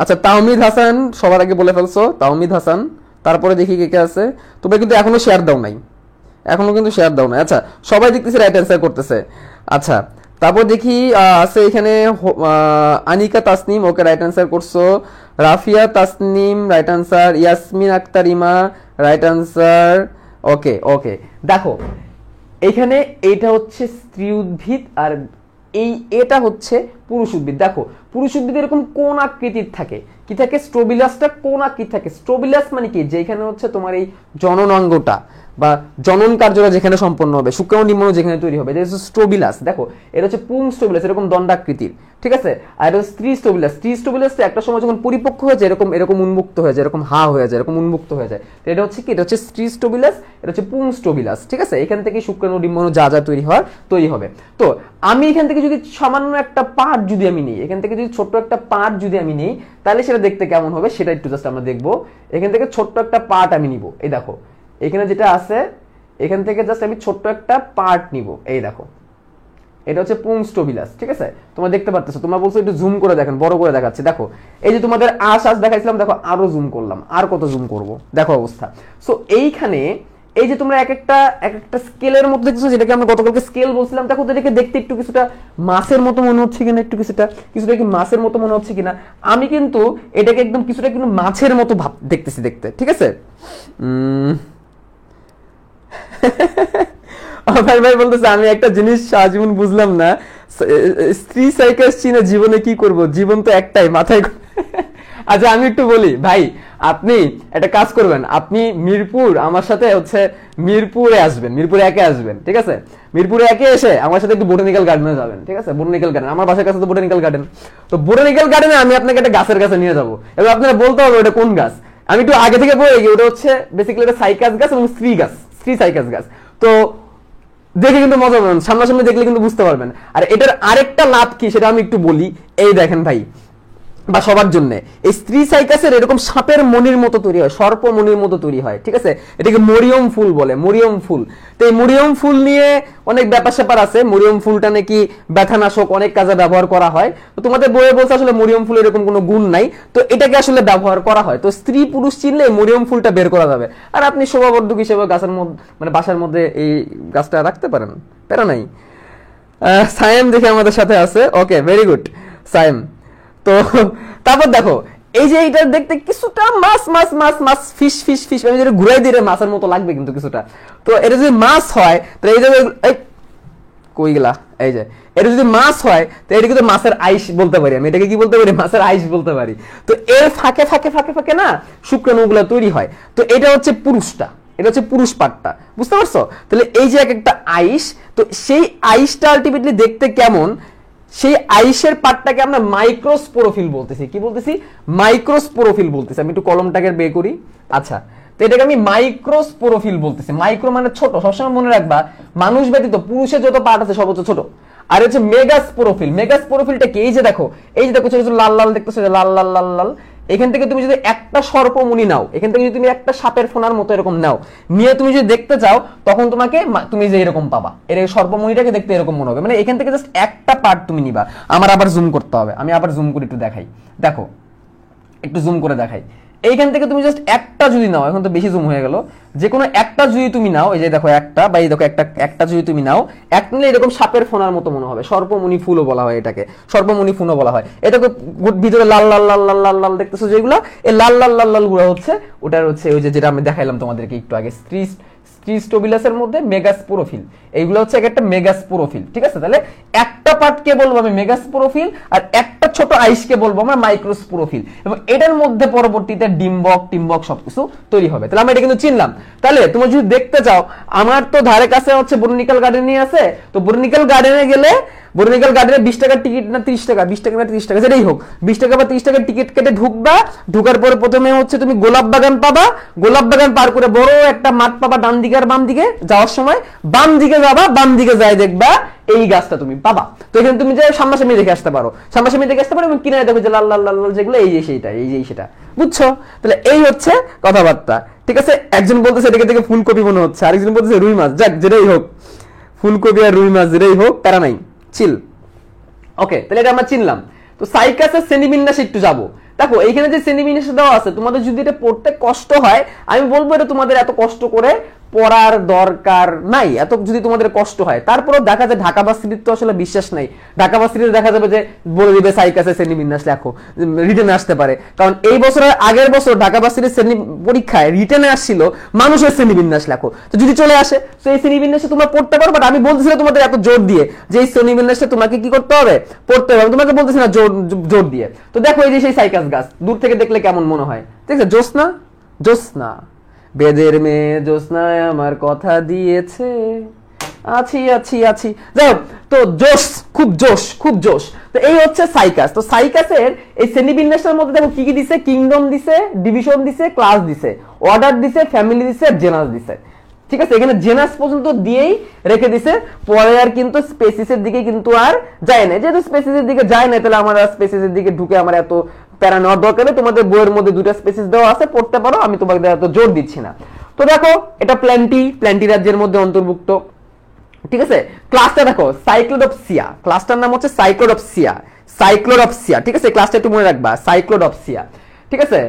আচ্ছা তাওমিদ হাসান সবার আগে বলে ফেলছো, তাওমিদ হাসান। তারপরে দেখি কে কে আছে। তোমরা কিন্তু এখনো শেয়ার দাও নাই, এখনো কিন্তু শেয়ার দাও নাই। আচ্ছা সবাই দেখতেছি রাইট অ্যান্সার করতেছে। আচ্ছা তারপর দেখি আছে এখানে Anika Tasnim, okay right answer করছো। Rafia Tasnim right answer. Yasmin Akter Ima right answer. ওকে ওকে, দেখো এখানে এটা হচ্ছে স্ত্রী উদ্ভিদ আর এটা হচ্ছে পুরুষ উদ্ভিদ। দেখো পুরুষ উদ্ভিদ এরকম কোন আকৃতির থাকে, কি থাকে, স্ট্রোবিলাসটা কোন আকৃতি থাকে। স্ট্রোবিলাস মানে কি, যেখানে হচ্ছে তোমার এই জননাঙ্গটা বা জনন কার্যটা যেখানে সম্পন্ন হবে, শুক্রাণু নিম্ন যেখানে তৈরি হবে, এটা হচ্ছে স্ট্রোবিলাস। দেখো এটা হচ্ছে পুং স্ট্রোবিলাস, এরকম দণ্ডাকৃতির, ঠিক আছে। আর এটা হচ্ছে স্ত্রী স্ট্রোবিলাস। স্ত্রী স্ট্রোবিলাসটা একটা সময় যখন পরিপক্ক হয়ে যায় এরকম এরকম উন্মুক্ত হয়ে যায়, এরকম হা হয়ে যায়, এরকম উন্মুক্ত হয়ে যায়। তো এটা হচ্ছে কি, এটা হচ্ছে স্ত্রী স্ট্রোবিলাস, এটা হচ্ছে পুং স্ট্রোবিলাস, ঠিক আছে। এখান থেকে শুক্রাণু নিম্ন যা যা তৈরি হবে। তো আমি এখান থেকে যদি সামান্য একটা পার্ট যদি আমি নিই, এখান থেকে যদি ছোট্ট একটা পার্ট যদি আমি নিই, তাহলে সেটা দেখতে কেমন হবে সেটা একটু জাস্ট আমরা দেখবো। এখান থেকে ছোট্ট একটা পার্ট আমি নিব, এই দেখো এখানে যেটা আছে, এখান থেকে জাস্ট আমি ছোট্ট একটা পার্ট নিব, এই দেখো এটা হচ্ছে পুং স্ট্রোবিলাস, ঠিক আছে। তোমরা দেখতে পাচ্ছ, তোমরা বলছো একটু জুম করে দেখেন, বড় করে দেখাচ্ছি। দেখো এই যে তোমাদের আশ দেখাইছিলাম, দেখো আরো জুম করলাম, আর কত জুম করব, দেখো অবস্থা। সো এইখানে এই যে তোমরা এক একটা স্কেলের মধ্যে দেখছো, যেটাকে আমরা গতকালকে স্কেল বলছিলাম, দেখো তো এটাকে দেখতে একটু কিছুটা মাছের মতো মনে হচ্ছে কিনা, একটু কিছুটা কি মাছের মতো মনে হচ্ছে কিনা। আমি কিন্তু এটাকে একদম কিছুটা কিন্তু মাছের মতো ভাব দেখতেছি দেখতে, ঠিক আছে। ভাই ভাই বলতেছে আমি একটা জিনিস আজীবন বুঝলাম না, স্ত্রী সাইকাস চিনে জীবনে কি করব, জীবন তো একটাই, মাথায়। আচ্ছা আমি একটু বলি ভাই, আপনি একটা কাজ করবেন, আপনি মিরপুর আমার সাথে হচ্ছে মিরপুরে আসবেন, মিরপুরে একে আসবেন, ঠিক আছে। মিরপুরে একে এসে আমার সাথে একটু বোটানিক্যাল গার্ডেনে যাবেন, ঠিক আছে। বোটানিক্যাল গার্ডেন, আমার বাসার কাছে তো বোটানিক্যাল গার্ডেন। তো বোটানিক্যাল গার্ডেনে আমি আপনাকে একটা গাছের কাছে নিয়ে যাবো, এবার আপনারা বলতে হবে ওটা কোন গাছ। আমি একটু আগে থেকে বলে গিয়ে, ওটা হচ্ছে বেসিক্যালি একটা সাইকাস গাছ এবং স্ত্রী সাইকাস গাছ। তো দেখে কিন্তু মজা পাবেন, সামনাসামনি দেখলে কিন্তু বুঝতে পারবেন। আর এটার আরেকটা লাভ কি সেটা আমি একটু বলি। এই দেখেন ভাই, বা সবার জন্য এই স্ত্রী সাইকাসের এরকম সাপের মনির মতো তৈরি হয়, সর্প মনির মতো তৈরি হয়, ঠিক আছে। এটাকে মরিয়ম ফুল বলে, মরিয়ম ফুল। তো এই মরিয়ম ফুল নিয়ে অনেক ব্যাপার স্যাপার আছে। মরিয়ম ফুলটা নাকি ব্যথানাশক, অনেক কাজে ব্যবহার করা হয়। তো তোমাদের বইয়ে বলছে আসলে মরিয়ম ফুল এরকম কোনো গুণ নাই, তো এটাকে আসলে ব্যবহার করা হয়। তো স্ত্রী পুরুষ চিনলে মরিয়ম ফুলটা বের করা যাবে। আর আপনি শোভাবর্ধক হিসেবে গাছের মধ্যে মানে বাসার মধ্যে এই গাছটা রাখতে পারেন, প্যারা নাই। সায়েম দেখে আমাদের সাথে আছে, ওকে ভেরি গুড সায়েম। তো তারপর দেখো এই যে এটা দেখতে কিছুটা মাছ মাছ মাছ মাছ ফিশ ফিশ ফিশ, আমি যেটা ঘুরাই দিলে মাছের মতো লাগবে কিন্তু কিছুটা। তো এটা যদি মাছ হয় তো এই যে কই গেলা, এই যে এটা যদি মাছ হয় তো এটা কিন্তু মাছের আইস বলতে পারি আমি, এটাকে কি বলতে পারি, মাছের আইস বলতে পারি। তো এর ফাঁকে ফাঁকে ফাঁকে ফাঁকে না শুক্রাণুগুলো তৈরি হয়। তো এটা হচ্ছে পুরুষটা, এটা হচ্ছে পুরুষ পার্টটা, বুঝতে পারছো। তাহলে এই যে একটা আইস, তো সেই আইসটা আলটিমেটলি দেখতে কেমন, সেই আইসের পার্টটাকে আমরা মাইক্রোস্পোরোফিল বলতেছি। কি বলতেছি, মাইক্রোস্পোরোফিল বলতেছি। আমি একটু কলমটাকে বের করি। আচ্ছা, তো এটাকে আমি মাইক্রোস্পোরোফিল বলতেছি। মাইক্রো মানে ছোট, সবসময় মনে রাখবা মানুষ ব্যতীত পুরুষের যত পার্ট আছে সব হচ্ছে ছোট। আর হচ্ছে মেগাস্পোরোফিল। মেগাস্পোরোফিলটা কি, এই যে দেখো ছোট ছোট লাল লাল দেখতেছো, লাল লাল লাল লাল। এখান থেকে তুমি যদি একটা সর্পমুনি নাও, এখান থেকে যদি তুমি একটা সাপের ফোনার মতো এরকম নাও, নিয়ে তুমি যদি দেখতে চাও তখন তোমাকে তুমি যে এরকম পাবা, এর সর্পমুনিটাকে দেখতে এরকম মনে হবে। মানে এখান থেকে জাস্ট একটা পার্ট তুমি নিবা। আমার আবার জুম করতে হবে, আমি আবার জুম করে একটু দেখাই, দেখো একটু জুম করে দেখাই। এইখান থেকে তুমি জাস্ট একটা যদি নাও, এখন তো বেশি জুম হয়ে গেল, যে কোনো একটা যদি তুমি নাও, এই যে দেখো একটা, বা এই দেখো একটা যদি তুমি নাও, এক নিলে এরকম সাপের ফোনার মতো মনে হবে। সর্পমুনি ফুলও বলা হয় এটাকে, সর্পমুনি ফুলও বলা হয় এটাকে। ভিতরে লাল লাল লাল লাল লাল লাল দেখতেছো যেগুলো, এই লাল লাল লাল লাল গুলো হচ্ছে ওটার হচ্ছে ওই যে যেটা আমি দেখাইলাম তোমাদেরকে একটু আগে, স্টোবিলাসের মধ্যে মেগাস্পোরোফিল। এইগুলো হচ্ছে একটা মেগাস্পোরোফিল, ঠিক আছে। তাহলে একটা পার্টকে বলবো আমি মেগাস্পোরোফিল, আর একটা ছোট আইসকে বলবো আমরা মাইক্রোস্পোরোফিল। এবং এটার মধ্যে পরবর্তীতে ডিম্বক টিম্বক সবকিছু তৈরি হবে। তাহলে আমরা এটা কিন্তু চিনলাম। তাহলে তুমি যদি দেখতে চাও, আমার তো ধারে কাছে হচ্ছে বোটানিক্যাল গার্ডেনই আছে। তো বোটানিক্যাল গার্ডেনে গেলে, বোটানিক্যাল গার্ডেনে 20 টাকার টিকিট না 30 টাকা, 20 টাকা না 30 টাকা যেটাই হোক, 20 টাকা বা 30 টাকার টিকিট কেটে ঢুকবা। ঢুকার পরে প্রথমে হচ্ছে তুমি গোলাপ বাগান পাবা, গোলাপ বাগান পার করে বড় একটা মাঠ পাবা ডান দিকে আর বাম দিকে। যাওয়ার সময় বাম দিকে যাবা, বাম দিকে যাই দেখবা এই গাছটা তুমি পাবা। তো এখানে তুমি যে সামনাসামনি দেখে আসতে পারো, সামনাসামনি দেখে আসতে পারো, এবং কিনারে দেখো যে লাল লাল লাল লাল যেগুলো, এই যে সেইটা, এই যে সেটা, বুঝছো। তাহলে এই হচ্ছে কথাবার্তা, ঠিক আছে। একজন বলতেছে এটাকে দেখে ফুলকপি মনে হচ্ছে, আরেকজন বলতেছে রুই মাছ। যাক যেটাই হোক, ফুলকপি আর রুই মাছ যেটাই হোক, প্যারা নাই, চিল। ওকে, তাহলে এটা আমরা চিনলাম। তো সাইকাসের শ্রেণীবিন্যাসে একটু যাবো। দেখো এইখানে যে শ্রেণীবিন্যাস দেওয়া আছে, তোমাদের যদি এটা পড়তে কষ্ট হয়, আমি বলবো এটা তোমাদের এত কষ্ট করে পড়ার দরকার নাই। এত যদি তোমাদের কষ্ট হয়, তারপরেও দেখা যায় ঢাকা ভার্সিটির তো আসলে বিশ্বাস নাই। ঢাকা ভার্সিটিতে দেখা যাবে যে বলে দিবে সাইকাসের শ্রেণীবিন্যাস লেখো, রিটেনে আসতে পারে। কারণ এই বছরের আগের বছর ঢাকা ভার্সিটির শ্রেণী পরীক্ষায় রিটেনে আসছিল মানুষের শ্রেণীবিন্যাস লেখো। তো যদি চলে আসে তো এই শ্রেণীবিন্যাসে তোমরা পড়তে পারো। বাট আমি বলতেছিলাম তোমাদের এত জোর দিয়ে যে এই শ্রেণীবিন্যাসটা তোমাকে কি করতে হবে, পড়তে হবে। তোমাকে বলতেছি না জোর দিয়ে। তো দেখো এই যে সেই সাইকাস গাছ, দূর থেকে দেখলে কেমন মনে হয়, ঠিক আছে। জোসনা, জোসনা, বেদের মেয়ে জোসনায় আমার কথা দিয়েছে, আছি আছি আছি। যাই হোক, তো জোশ, খুব জোশ, খুব জোশ। তো এই হচ্ছে সাইকাস। তো সাইকাসের এই শ্রেণীবিন্যাসের মধ্যে দেখো কি কি দিছে, কিংডম দিছে, ডিভিশন দিছে, ক্লাস দিছে, অর্ডার দিছে, ফ্যামিলি দিছে, জেনাস দিছে, ঠিক আছে। এখানে জেনাস পর্যন্ত দিয়েই রেখে দিছে, পরে আর কিন্তু স্পেসিসের দিকে কিন্তু আর যায় না। যেহেতু স্পেসিসের দিকে যায় না, তাহলে আমার স্পেসিসের দিকে ঢুকে আমার এত প্যারা নেওয়ার দরকার নেই। তোমাদের বইয়ের মধ্যে দুটো স্পেসিস দেওয়া আছে, পড়তে পারো, আমি তোমাকে এত জোর দিচ্ছি না। তো দেখো এটা প্ল্যান্টি রাজ্যের মধ্যে অন্তর্ভুক্ত, ঠিক আছে। ক্লাসটা দেখো সাইক্লোডপসিয়া, ক্লাসটার নাম হচ্ছে সাইক্লোডপসিয়া, সাইক্লোডপসিয়া, ঠিক আছে। ক্লাসটা একটু মনে রাখবা, সাইক্লোডপসিয়া, ঠিক আছে।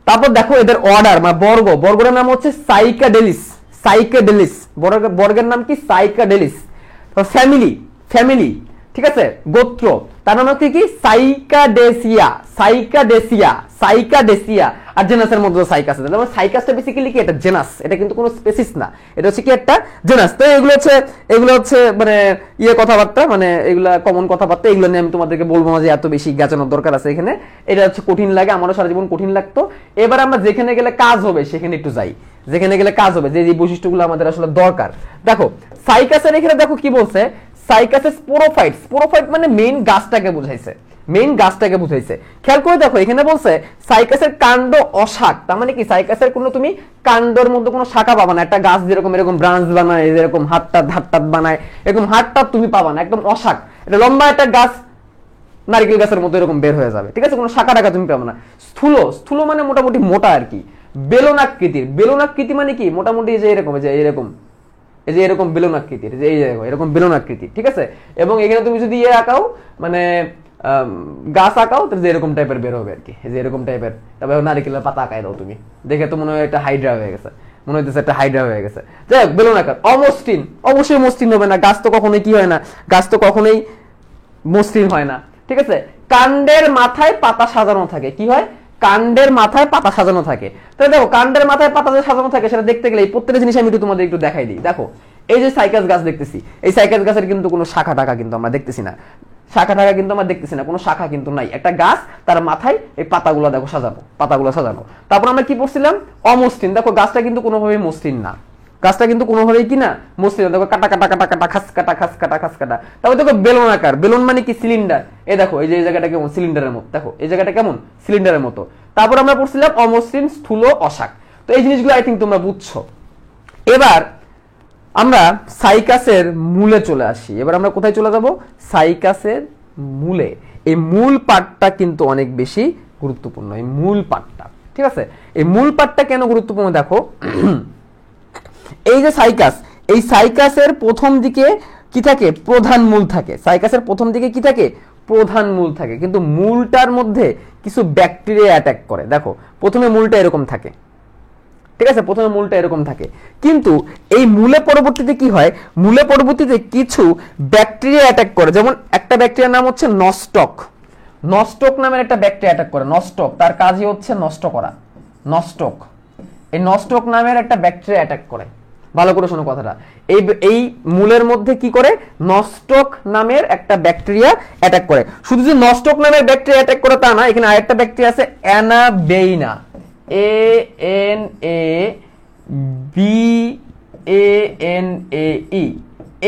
তারপর দেখো এদের অর্ডার মানে বর্গের নাম হচ্ছে সাইকাডেলিস, সাইকাডেলিস, বর্গের নাম কি? সাইকাডেলিস। ফ্যামিলি, ফ্যামিলি, ঠিক আছে, গোত্র, তার নাম হচ্ছে কি? সাইকাডেসিয়া, সাইকাডেসিয়া, সাইকাডেসিয়া। আর জেনাসের মধ্যে সাইকাস আছে। তারপর সাইকাসটা বেসিক্যালি কি? এটা জেনাস, এটা কিন্তু কোনো স্পেসিস না, এটা হচ্ছে কি একটা জেনাস। তো এগুলো হচ্ছে মানে কথাবার্তা, মানে এগুলা কমন কথাবার্তা, এগুলো নিয়ে আমি তোমাদেরকে বলবো না যে এত বেশি গাজানোর দরকার আছে এখানে। এটা হচ্ছে কঠিন লাগে, আমারও সারা জীবন কঠিন লাগতো। এবার আমরা যেখানে গেলে কাজ হবে সেখানে একটু যাই, যেখানে গেলে কাজ হবে, যে বৈশিষ্ট্যগুলো আমাদের আসলে দরকার। দেখো সাইকাসের এখানে দেখো কি বলছে, সাইকাসের স্পোরোফাইট, স্পোরোফাইট মানে মেইন গাছটাকে বুঝাইছে, মেইন গাছটাকে বুঝাইছে। খেয়াল করে দেখো এখানে বলছে সাইকাসের কাণ্ড অশাক, তার মানে কি? সাইকাসের কোনো তুমি কাণ্ডের মধ্যে কোনো শাখা পাবা না। একটা গাছ যেরকম এরকম ব্রাঞ্চ বানায়, যেরকম হাতটা বানায়, এরকম হাতটা তুমি পাবা না, একদম অশাক। এটা লম্বা একটা গাছ, নারকেল গাছের মতো এরকম বের হয়ে যাবে, ঠিক আছে, কোনো শাখা টাকা তুমি পাবে না। স্থূল, স্থূল মানে মোটামুটি মোটা আর কি। বেলনাকৃতির, বেলনাকৃতি মানে কি? মোটামুটি যে এরকম, যে এরকম, এই যে এরকম বেলনাকৃতির, যে এই এরকম বেলনাকৃতি, ঠিক আছে। এবং এখানে তুমি যদি আঁকাও, মানে গাছ আঁকাও, তো যে এরকম টাইপের বের হবে আর কি, যে এরকম টাইপের। তারপরে নারিকেলের পাতা আঁকাই দাও তুমি, দেখে তো মনে হয় একটা হাইড্রা হয়ে গেছে, মনে হইতেছে একটা হাইড্রা হয়ে গেছে। যাই হোক, বেলনাকার। অমসৃণ, অবশ্যই মসৃণ হবে না, গাছ তো কখনোই কি হয় না, গাছ তো কখনোই মসৃণ হয় না, ঠিক আছে। কাণ্ডের মাথায় পাতা সাজানো থাকে, কি হয়? কাণ্ডের মাথায় পাতা সাজানো থাকে। তাহলে দেখো কাণ্ডের মাথায় পাতা যে সাজানো থাকে সেটা দেখতে গেলে এই প্রত্যেকটা জিনিস আমি তোমাদের একটু দেখাই দিই। দেখো এই যে সাইকাস গাছ দেখতেছি, এই সাইকাস গাছের কিন্তু কোনো শাখা টাকা কিন্তু আমরা দেখতেছি না, শাখা টাকা কিন্তু আমরা দেখতেছি না, কোনো শাখা কিন্তু নাই। একটা গাছ, তার মাথায় এই পাতাগুলো দেখো সাজানো, পাতাগুলো সাজানো। তারপর আমরা কি পড়ছিলাম? অমসৃণ। দেখো গাছটা কিন্তু কোনোভাবেই মসৃণ না, গাছটা কিন্তু কোনোভাবেই কি না? মসৃণ। দেখো কাটা কাটা কাটা কাটা, খাস কাটা, খাস কাটা, খাস কাটা। তারপর দেখো বেলনাকার, বেলন মানে কি? সিলিন্ডার। এই দেখো এই যে জায়গাটা কেমন? সিলিন্ডারের মতো। দেখো এই জায়গাটা কেমন? সিলিন্ডারের মতো। তারপর আমরা পড়ছিলাম অমসৃণ, স্থূল, অশাক। তো এই জিনিসগুলো আই থিঙ্ক তোমরা বুঝছো। এবার আমরা সাইকাসের মূলে চলে আসি। এবার আমরা কোথায় চলে যাব? সাইকাসের মূলে। এই মূল পার্টটা কিন্তু অনেক বেশি গুরুত্বপূর্ণ, এই মূল পার্টটা, ঠিক আছে। এই মূল পার্টটা কেন গুরুত্বপূর্ণ? দেখো এই যে সাইকাস, এই সাইকাসের প্রথম দিকে কি থাকে? প্রধান মূল থাকে। সাইকাসের প্রথম দিকে কি থাকে? প্রধান মূল থাকে। কিন্তু মূলটার মধ্যে কিছু ব্যাকটেরিয়া অ্যাটাক করে। দেখো প্রথমে মূলটা এরকম থাকে, ঠিক আছে, প্রথমে মূলটা এরকম থাকে। কিন্তু এই মূলে পরবর্তীতে কি হয়? মূলে পরবর্তীতে কিছু ব্যাকটেরিয়া অ্যাটাক করে। যেমন একটা ব্যাকটেরিয়ার নাম হচ্ছে নস্টক, নস্টক নামের একটা ব্যাকটেরিয়া অ্যাটাক করে। নস্টক, তার কাজই হচ্ছে নষ্ট করা, নস্টক। এই নস্টক নামের একটা ব্যাকটেরিয়া অ্যাটাক করে। ভালো করে শোনো কথাটা। এই মূলের মধ্যে কি করে? নস্টক নামের একটা ব্যাকটেরিয়া অ্যাটাক করে। শুধু যে নস্টক নামের ব্যাকটেরিয়া অ্যাটাক করে তা না, এখানে আরেকটা ব্যাকটেরিয়া আছে, অ্যানাবেইনা, ANABANAE,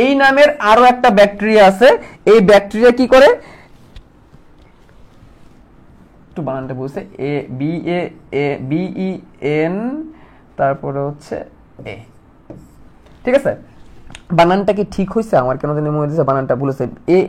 এই নামের আরো একটা ব্যাকটেরিয়া আছে। এই ব্যাকটেরিয়া কি করে? একটু বানানটা বলছে, BABEN, তারপরে হচ্ছে এ, ঠিক আছে। বানানটা কি ঠিক হয়েছে? আমার কেন জানি মনে হচ্ছে বানানটা ভুলেছে।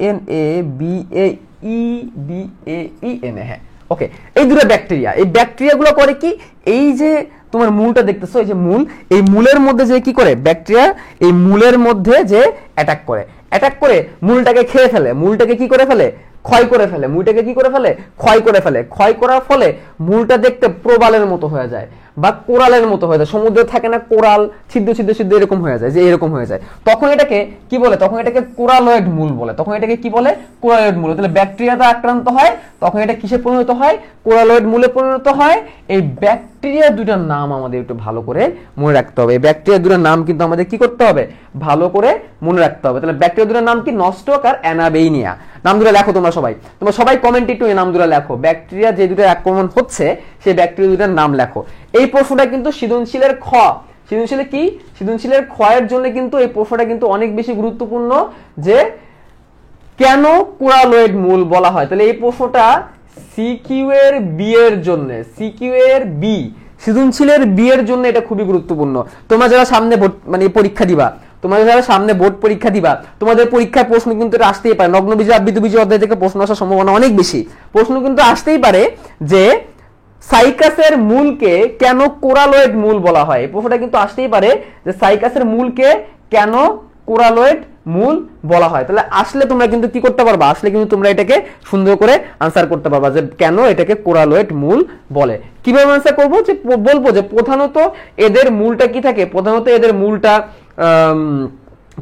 ANABAEBAEN, হ্যাঁ, ওকে। এই দুটো ব্যাকটেরিয়া, এই ব্যাকটেরিয়াগুলো করে কি? এই যে তোমার মূলটা দেখতেছো, এই যে মূল, এই মূলের মধ্যে যে কি করে? ব্যাকটেরিয়া এই মূলের মধ্যে যে অ্যাটাক করে, অ্যাটাক করে মূলটাকে খেয়ে ফেলে, মূলটাকে কি করে ফেলে? ক্ষয় করে ফেলে। মূলটাকে কি করে ফেলে? ক্ষয় করে ফেলে। ক্ষয় করার ফলে মূলটা দেখতে প্রবালের মতো হয়ে যায় বা কোরালের মতো হয়ে যায়। সমুদ্রে থাকে না কোরাল, ছিদ্র ছিদ্র ছিদ্র এরকম হয়ে যায়, যে এরকম হয়ে যায়। তখন এটাকে কি বলে? তখন এটাকে কোরালয়েড মূল বলে। তখন এটাকে কি বলে? কোরালয়েড মূল। তাহলে ব্যাকটেরিয়াতে আক্রান্ত হয়, তখন এটা কিসে পরিণত হয়? কোরালয়েড মূলে পরিণত হয়। এই ব্যাকটেরিয়া দুটার নাম আমাদের একটু ভালো করে মনে রাখতে হবে। এই ব্যাকটেরিয়া দুটার নাম কিন্তু আমাদের কি করতে হবে? ভালো করে মনে রাখতে হবে। তাহলে ব্যাকটেরিয়া দুটার নাম কি? নস্টক আর অ্যানাবেইনিয়া। নাম দুটো লেখো তোমরা সবাই কমেন্টে একটু এই নাম দুটো লেখো। ব্যাকটেরিয়া যে দুটো আক্রমণ হচ্ছে সেই ব্যাকটেরিয়া দুটার নাম লেখো। এই প্রশ্নটা কিন্তু সৃজনশীলের খ, সৃজনশীলে কি? সৃজনশীলের ক্ষয়ের জন্য কিন্তু এই প্রশ্নটা কিন্তু অনেক বেশি গুরুত্বপূর্ণ, যে কেন কোরালয়েড মূল বলা হয়। তাহলে এই প্রশ্নটা সিকিউ এর বি এর জন্য, সিকিউ এর বি, সৃজনশীলের বি এর জন্য এটা খুবই গুরুত্বপূর্ণ। তোমরা যারা সামনে মানে পরীক্ষা দিবা, তোমাদের যারা সামনে বোর্ড পরীক্ষা দিবা, তোমাদের পরীক্ষায় প্রশ্ন কিন্তু এটা আসতেই পারে। নগ্ন বীজ আবৃত বীজ অধ্যায় থেকে প্রশ্ন আসার সম্ভাবনা অনেক বেশি। প্রশ্ন কিন্তু আসতেই পারে যে সাইকাসের মূলকে কেন কোরালয়েড মূল বলা হয়। এই প্রশ্নটা কিন্তু আসতেই পারে যে সাইকাসের মূলকে কেন কোরালয়েড মূল বলা হয়। তাহলে আসলে তোমরা কিন্তু কি করতে পারবা, আসলে কিন্তু তোমরা এটাকে সুন্দর করে আনসার করতে পারবা যে কেন এটাকে কোরালয়েড মূল বলে। কিভাবে আনসার করবো, যে বলবো যে প্রধানত এদের মূলটা কি থাকে, প্রধানত এদের মূলটা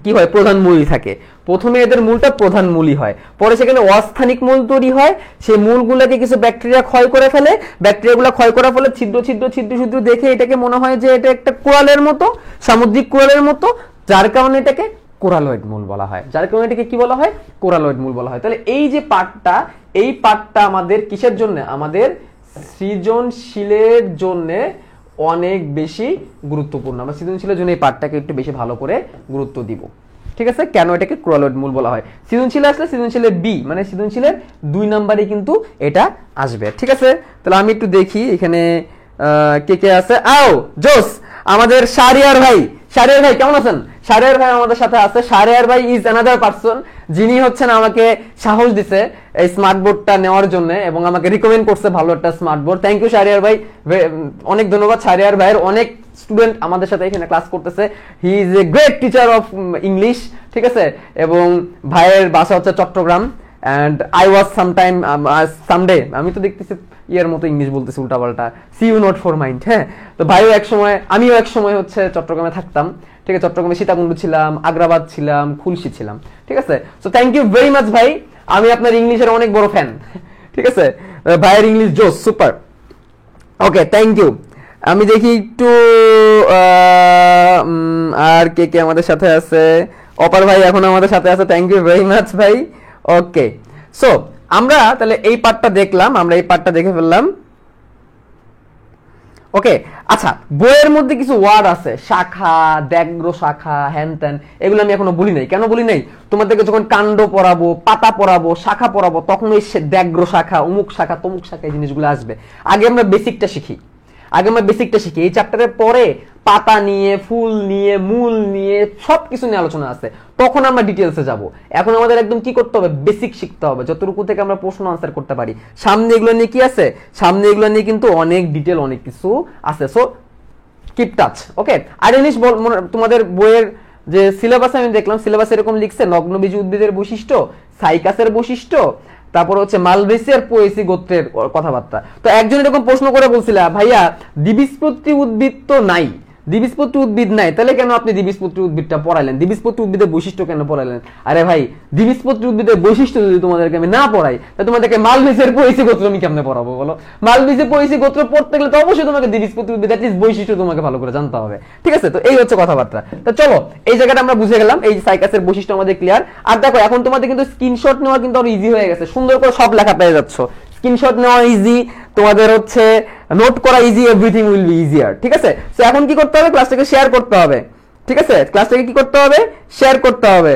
কি হয়, প্রধান মূলই থাকে। প্রথমে এদের মূলটা প্রধান মূলই হয়, পরে সেখানে অস্থানিক মূল তৈরি হয়, সেই মূলগুলোকে কিছু ব্যাকটেরিয়া ক্ষয় করে ফেলে, ব্যাকটেরিয়াগুলো ক্ষয় করার ফলে ছিদ্র ছিদ্র ছিদ্র ছিদ্র দেখে এটাকে মনে হয় যে এটা একটা কোরালের মতো, সামুদ্রিক কোরালের মতো, যার কারণে এটাকে কোরালয়েড মূল বলা হয়, যার কারণে এটাকে কি বলা হয়, কোরালয়েড মূল বলা হয়। তাহলে এই যে পার্টটা, এই পার্টটা আমাদের কিসের জন্য, আমাদের সৃজনশীলের জন্য অনেক বেশি গুরুত্বপূর্ণ। আমরা সৃজনশীলের জন্য এই পার্টটাকে একটু বেশি ভালো করে গুরুত্ব দিব, ঠিক আছে। কেন এটাকে কোরালয়েড মূল বলা হয়, সৃজনশীলে আসলে সৃজনশীলের বি মানে সৃজনশীলের 2 নম্বরে কিন্তু এটা আসবে, ঠিক আছে। তাহলে আমি একটু দেখি এখানে কে কে আছে। আও জোস, আমাদের শাহরিয়ার ভাই, শাহরিয়ার ভাই কেমন আছেন? শাহরিয়ার ভাই আমাদের সাথে আছে। শাহরিয়ার ভাই ইজ অ্যানাদার পারসন যিনি হচ্ছেন আমাকে সাহস দিছে এই স্মার্ট বোর্ডটা নেওয়ার জন্য এবং আমাকে রিকমেন্ড করছে ভালো একটা smart board. Thank you Shahriar ভাই, অনেক ধন্যবাদ। শাহরিয়ার ভাইয়ের অনেক স্টুডেন্ট আমাদের সাথে এখানে ক্লাস করতেছে। He is a great teacher of English, ঠিক আছে। এবং ভাইয়ের বাসা হচ্ছে Chittagong. And I was sometime someday, আমি তো দেখতেছি ইয়ার মতো ইংলিশ বলতেছি উল্টাপাল্টা, see you not for mind. হ্যাঁ, তো ভাইও এক সময়, আমিও এক সময় হচ্ছে চট্টগ্রামে থাকতাম, ঠিক আছে। চট্টগ্রামে সীতাকুণ্ড ছিলাম, আগ্রাবাদ ছিলাম, খুলশি ছিলাম, ঠিক আছে। So thank you very much ভাই, আমি আপনার ইংলিশের অনেক বড় ফ্যান, ঠিক আছে। ভাইয়ের ইংলিশ জোস, সুপার। Okay, thank you. আমি দেখি একটু আর কে কে আমাদের সাথে আছে। অপার ভাই এখন আমাদের সাথে আছে, থ্যাংক ইউ ভেরি মাচ ভাই। ওকে, সো আমরা তাহলে এই পার্টটা দেখলাম, আমরা এই পার্টটা দেখে ফেললাম। ওকে, আচ্ছা, বইয়ের মধ্যে কিছু ওয়ার্ড আছে, শাখা, দ্যাগ্র শাখা, হ্যান ত্যান, এগুলো আমি এখনো বলি নাই। কেন বলি নাই? তোমাদেরকে যখন কাণ্ড পড়াবো, পাতা পড়াবো, শাখা পড়াবো, তখন ওই দ্যাগ্র শাখা, অমুক শাখা, তমুক শাখা, এই জিনিসগুলো আসবে। আগে আমরা বেসিকটা শিখি, এই চ্যাপ্টারের পরে পাতা নিয়ে, ফুল নিয়ে, মূল নিয়ে, সবকিছু নিয়ে আলোচনা আছে, তখন আমরা ডিটেলসে যাব। এখন আমাদের একদম কি করতে হবে, বেসিক শিখতে হবে, যতটুকু থেকে আমরা প্রশ্ন আনসার করতে পারি। সামনে এগুলো নিয়ে কি আছে, সামনে এগুলো নিয়ে কিন্তু অনেক ডিটেল, অনেক কিছু আছে। So keep touch. ওকে, আর জিনিস তোমাদের বইয়ের যে সিলেবাস আমি দেখলাম, সিলেবাস এরকম লিখছে, নগ্নবীজ উদ্ভিদের বৈশিষ্ট্য, সাইকাসের বৈশিষ্ট্য, তারপর হচ্ছে মালভেসিয়ার পোয়েসি গোত্রের কথাবার্তা। তো একজন এরকম প্রশ্ন করে বলছিল, ভাইয়া দ্বিবীজপত্রী উদ্ভিদ তো নাই, দ্বিবীজপত্রী উদ্ভিদ নাই, তাহলে কেন আপনি দ্বিবীজপত্রী উদ্ভিদটা পড়াইলেন, দ্বিবীজপত্রী উদ্ভিদের বৈশিষ্ট্য কেন পড়াইলেন? আরে ভাই, দ্বিবীজপত্রী উদ্ভিদের বৈশিষ্ট্য যদি তোমাদেরকে আমি না পড়াই, তাহলে তোমাদেরকে মালভেসিয়ার পোয়েসি গোত্র আমি কেমনে পড়াবো বলো? মালভেসিয়ার পোয়েসি গোত্র পড়তে গেলে তো অবশ্যই তোমাকে দ্বিবীজপত্রী উদ্ভিদ অ্যাটলিস্ট বৈশিষ্ট্য তোমাকে ভালো করে জানতে হবে, ঠিক আছে। তো এই হচ্ছে কথাবার্তা। তো চলো, এই জায়গাটা আমরা বুঝে গেলাম, এই সাইকাসের বৈশিষ্ট্য আমাদের ক্লিয়ার। আর দেখো, এখন তোমাদের কিন্তু স্ক্রিনশট নেওয়া কিন্তু আরো ইজি হয়ে গেছে, সুন্দর করে সব লেখা পেয়ে যাচ্ছ, স্ক্রিনশট নেওয়া ইজি, তোমাদের হচ্ছে নোট করা easy, everything will be easier, ঠিক আছে। সো এখন কি করতে হবে, ক্লাসটাকে শেয়ার করতে হবে, ঠিক আছে। ক্লাসটাকে কি করতে হবে, শেয়ার করতে হবে।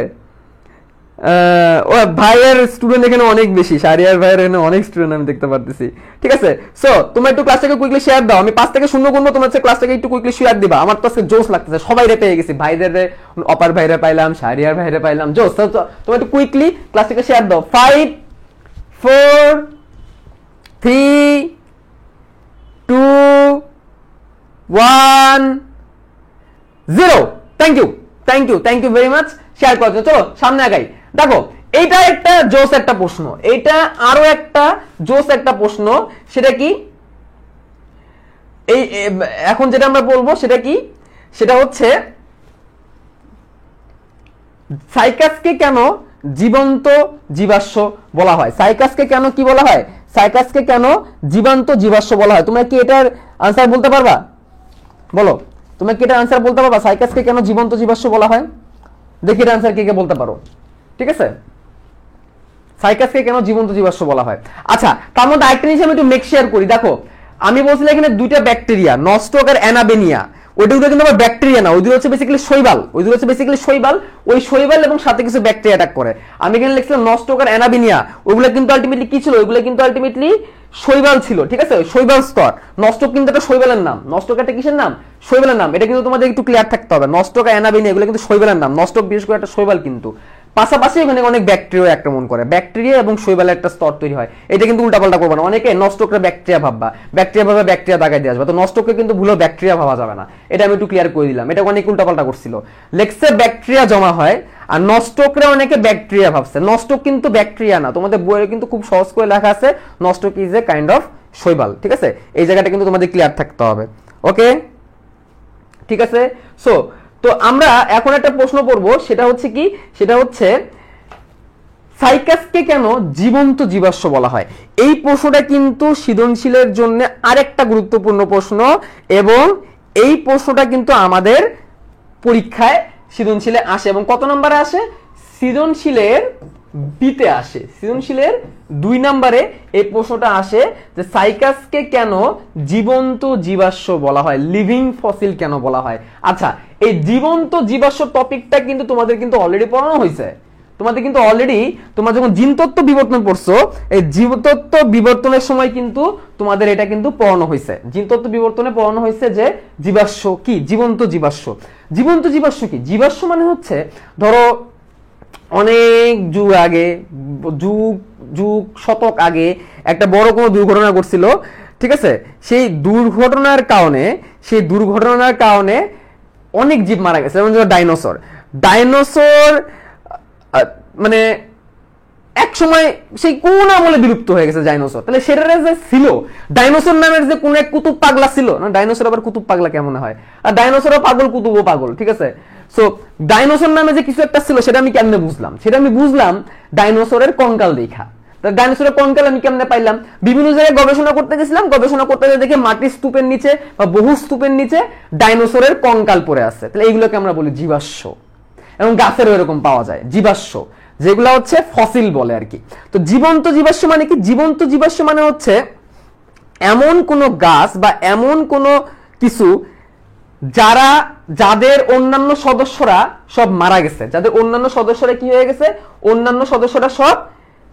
ও ভাইয়ের স্টুডেন্ট এখানে অনেক বেশি, শাহরিয়ার ভাইয়ের এখানে অনেক স্টুডেন্ট আমি দেখতে পারতেছি, ঠিক আছে। সো তোমরা একটু ক্লাসটাকে কুইকলি শেয়ার দাও, আমি 5 থেকে 0 করবো, তোমরা হচ্ছে ক্লাসটাকে একটু কুইকলি শেয়ার দিবা। আমার তো আজকে জোস লাগতেছে, সবাই রে পেয়ে গেছি, ভাইদের রে, অপার ভাইরে পাইলাম, শাহরিয়ার ভাইরে পাইলাম, জোস। তোমরা একটু কুইকলি ক্লাসটাকে শেয়ার দাও। 5 4 3 2 1 0। Thank you, thank you, thank you very much share করার জন্য। চলো সামনে আগাই। দেখো, এইটা একটা জোস একটা প্রশ্ন, এইটা আরো একটা জোস একটা প্রশ্ন। সেটা কি, এই এখন যেটা আমরা বলবো সেটা কি, সেটা হচ্ছে সাইকাসকে কেন জীবন্ত জীবাশ্ম বলা হয়? সাইকাসকে কেন কি বলা হয়? সাইকাসকে কেন জীবন্ত জীবাশ্ম বলা হয়? তোমরা কি এটার আনসার বলতে পারবা? বলো, তোমরা কি এটার আনসার বলতে পারবা? সাইকাসকে কেন জীবন্ত জীবাশ্ম বলা হয়? দেখি এটার আনসার কে কে বলতে পারো, ঠিক আছে। সাইকাসকে কেন জীবন্ত জীবাশ্ম বলা হয়? আচ্ছা, তার মধ্যে আরেকটা জিনিস আমি একটু মেক শেয়ার করি। দেখো, আমি বলছিলাম এখানে দুইটা ব্যাকটেরিয়া, নস্টক আর অ্যানাবেনিয়া, ওইটা কিন্তু আবার ব্যাকটেরিয়া না, ওইগুলো হচ্ছে বেসিক্যালি শৈবাল, ওইগুলো হচ্ছে বেসিক্যালি শৈবাল, ওই শৈবাল এবং সাথে কিছু ব্যাকটেরিয়া অ্যাটাক করে। আমি এখানে লিখছিলাম নস্টক আর অ্যানাবেনিয়া, ওইগুলো কিন্তু আলটিমেটলি কি ছিল? ওইগুলো কিন্তু আলটিমেটলি শৈবাল ছিল, ঠিক আছে, শৈবাল স্তর। নস্টক কিন্তু একটা শৈবালের নাম, নস্টক একটা কিসের নাম? শৈবালের নাম। এটা কিন্তু তোমাদের একটু ক্লিয়ার থাকতে হবে, নস্টক আর অ্যানাবেনিয়া এগুলো কিন্তু শৈবালের নাম। নস্টক বিশেষ করে একটা শৈবাল, কিন্তু পাশাপাশি এখানে অনেক ব্যাকটেরিয়া আক্রমণ করে, ব্যাকটেরিয়া এবং শৈবালের একটা স্তর তৈরি হয়। এটা কিন্তু উল্টাপাল্টা করবে না, অনেকে নস্টককে ব্যাকটেরিয়া ভাববা, ব্যাকটেরিয়া ভাবে ব্যাকটেরিয়া দাগাই দিয়ে আসবে, তো নস্টককে কিন্তু ভুলেও ব্যাকটেরিয়া ভাবা যাবে না, এটা আমি একটু ক্লিয়ার করে দিলাম। এটা অনেক উল্টাপাল্টা করছিল। লেক্সে ব্যাকটেরিয়া জমা হয় আর নস্টকরে অনেকে ব্যাকটেরিয়া ভাবছে, নস্টক কিন্তু ব্যাকটেরিয়া না, তোমাদের বইয়ে কিন্তু খুব সহজ করে লেখা আছে নস্টক ইজ এ কাইন্ড অফ শৈবাল, ঠিক আছে? এই জায়গাটা কিন্তু তোমাদের ক্লিয়ার থাকতে হবে, ওকে? ঠিক আছে। সো তো আমরা এখন একটা প্রশ্ন পড়ব, সেটা হচ্ছে কি, সেটা হচ্ছে সাইকাসকে কেন জীবন্ত জীবাশ্ম বলা হয়? এই প্রশ্নটা কিন্তু সৃজনশীলের জন্য আরেকটা গুরুত্বপূর্ণ প্রশ্ন, এবং এই প্রশ্নটা কিন্তু আমাদের পরীক্ষায় সৃজনশীলে আসে, এবং কত নম্বরে আসে? সৃজনশীলের বিতে আসে, সৃজনশীলের 2 নম্বরে এই প্রশ্নটা আসে যে সাইকাসকে কেন জীবন্ত জীবাশ্ম বলা হয়, লিভিং ফসিল কেন বলা হয়। আচ্ছা, এই জীবন্ত জীবাশ্ম টপিকটা কিন্তু তোমাদের কিন্তু অলরেডি পড়ানো হয়েছে, তোমাদের কিন্তু অলরেডি তোমরা যখন জিনতত্ত্ব বিবর্তন পড়ছো, এই জীবতত্ত্ব বিবর্তনের সময় কিন্তু তোমাদের এটা কিন্তু পড়ানো হয়েছে, জিনতত্ত্ব বিবর্তনে পড়ানো হয়েছে যে জীবাশ্ম কি, জীবন্ত জীবাশ্ম। জীবন্ত জীবাশ্ম কি? জীবাশ্ম মানে হচ্ছে ধরো অনেক যুগ আগে, যুগ শতক আগে একটা বড় কোনো দুর্ঘটনা ঘটছিল, ঠিক আছে? সেই দুর্ঘটনার কারণে অনেক জীব মারা গেছে, যেমন ডাইনোসর। মানে এক সময় সেই কোন আমলে বিলুপ্ত হয়ে গেছে ডাইনোসর, তাহলে সেটা যে ছিল ডাইনোসর নামের যে কোন এক কুতুব পাগলা ছিল না, ডাইনোসর আবার কুতুব পাগলা কেমন হয়, আর ডাইনোসরও পাগল কুতুবও পাগল, ঠিক আছে? সো ডাইনোসর নামে যে কিছু একটা ছিল সেটা আমি কেমনে বুঝলাম? সেটা আমি বুঝলাম ডাইনোসরের কঙ্কাল দেখা। ডাইনোসরের কঙ্কাল আমি কেমনে পাইলাম? বিভিন্ন জায়গায় গবেষণা করতে গেছিলাম, গবেষণা করতে গিয়ে দেখে মাটির স্তূপের নিচে বা বহু স্তূপের নিচে ডাইনোসরের কঙ্কাল পড়ে আছে, তাহলে এইগুলোকে আমরা বলি জীবাশ্ম। এবং গাছেরও এরকম পাওয়া যায় জীবাশ্ম, যেগুলো হচ্ছে ফসিল বলে আর কি। তো জীবন্ত জীবাশ্ম মানে কি? জীবন্ত জীবাশ্ম মানে হচ্ছে এমন কোন গাছ বা এমন কোন কিছু যাদের অন্যান্য সদস্যরা সব মারা গেছে, যাদের অন্যান্য সদস্যরা কি হয়ে গেছে, অন্যান্য সদস্যরা সব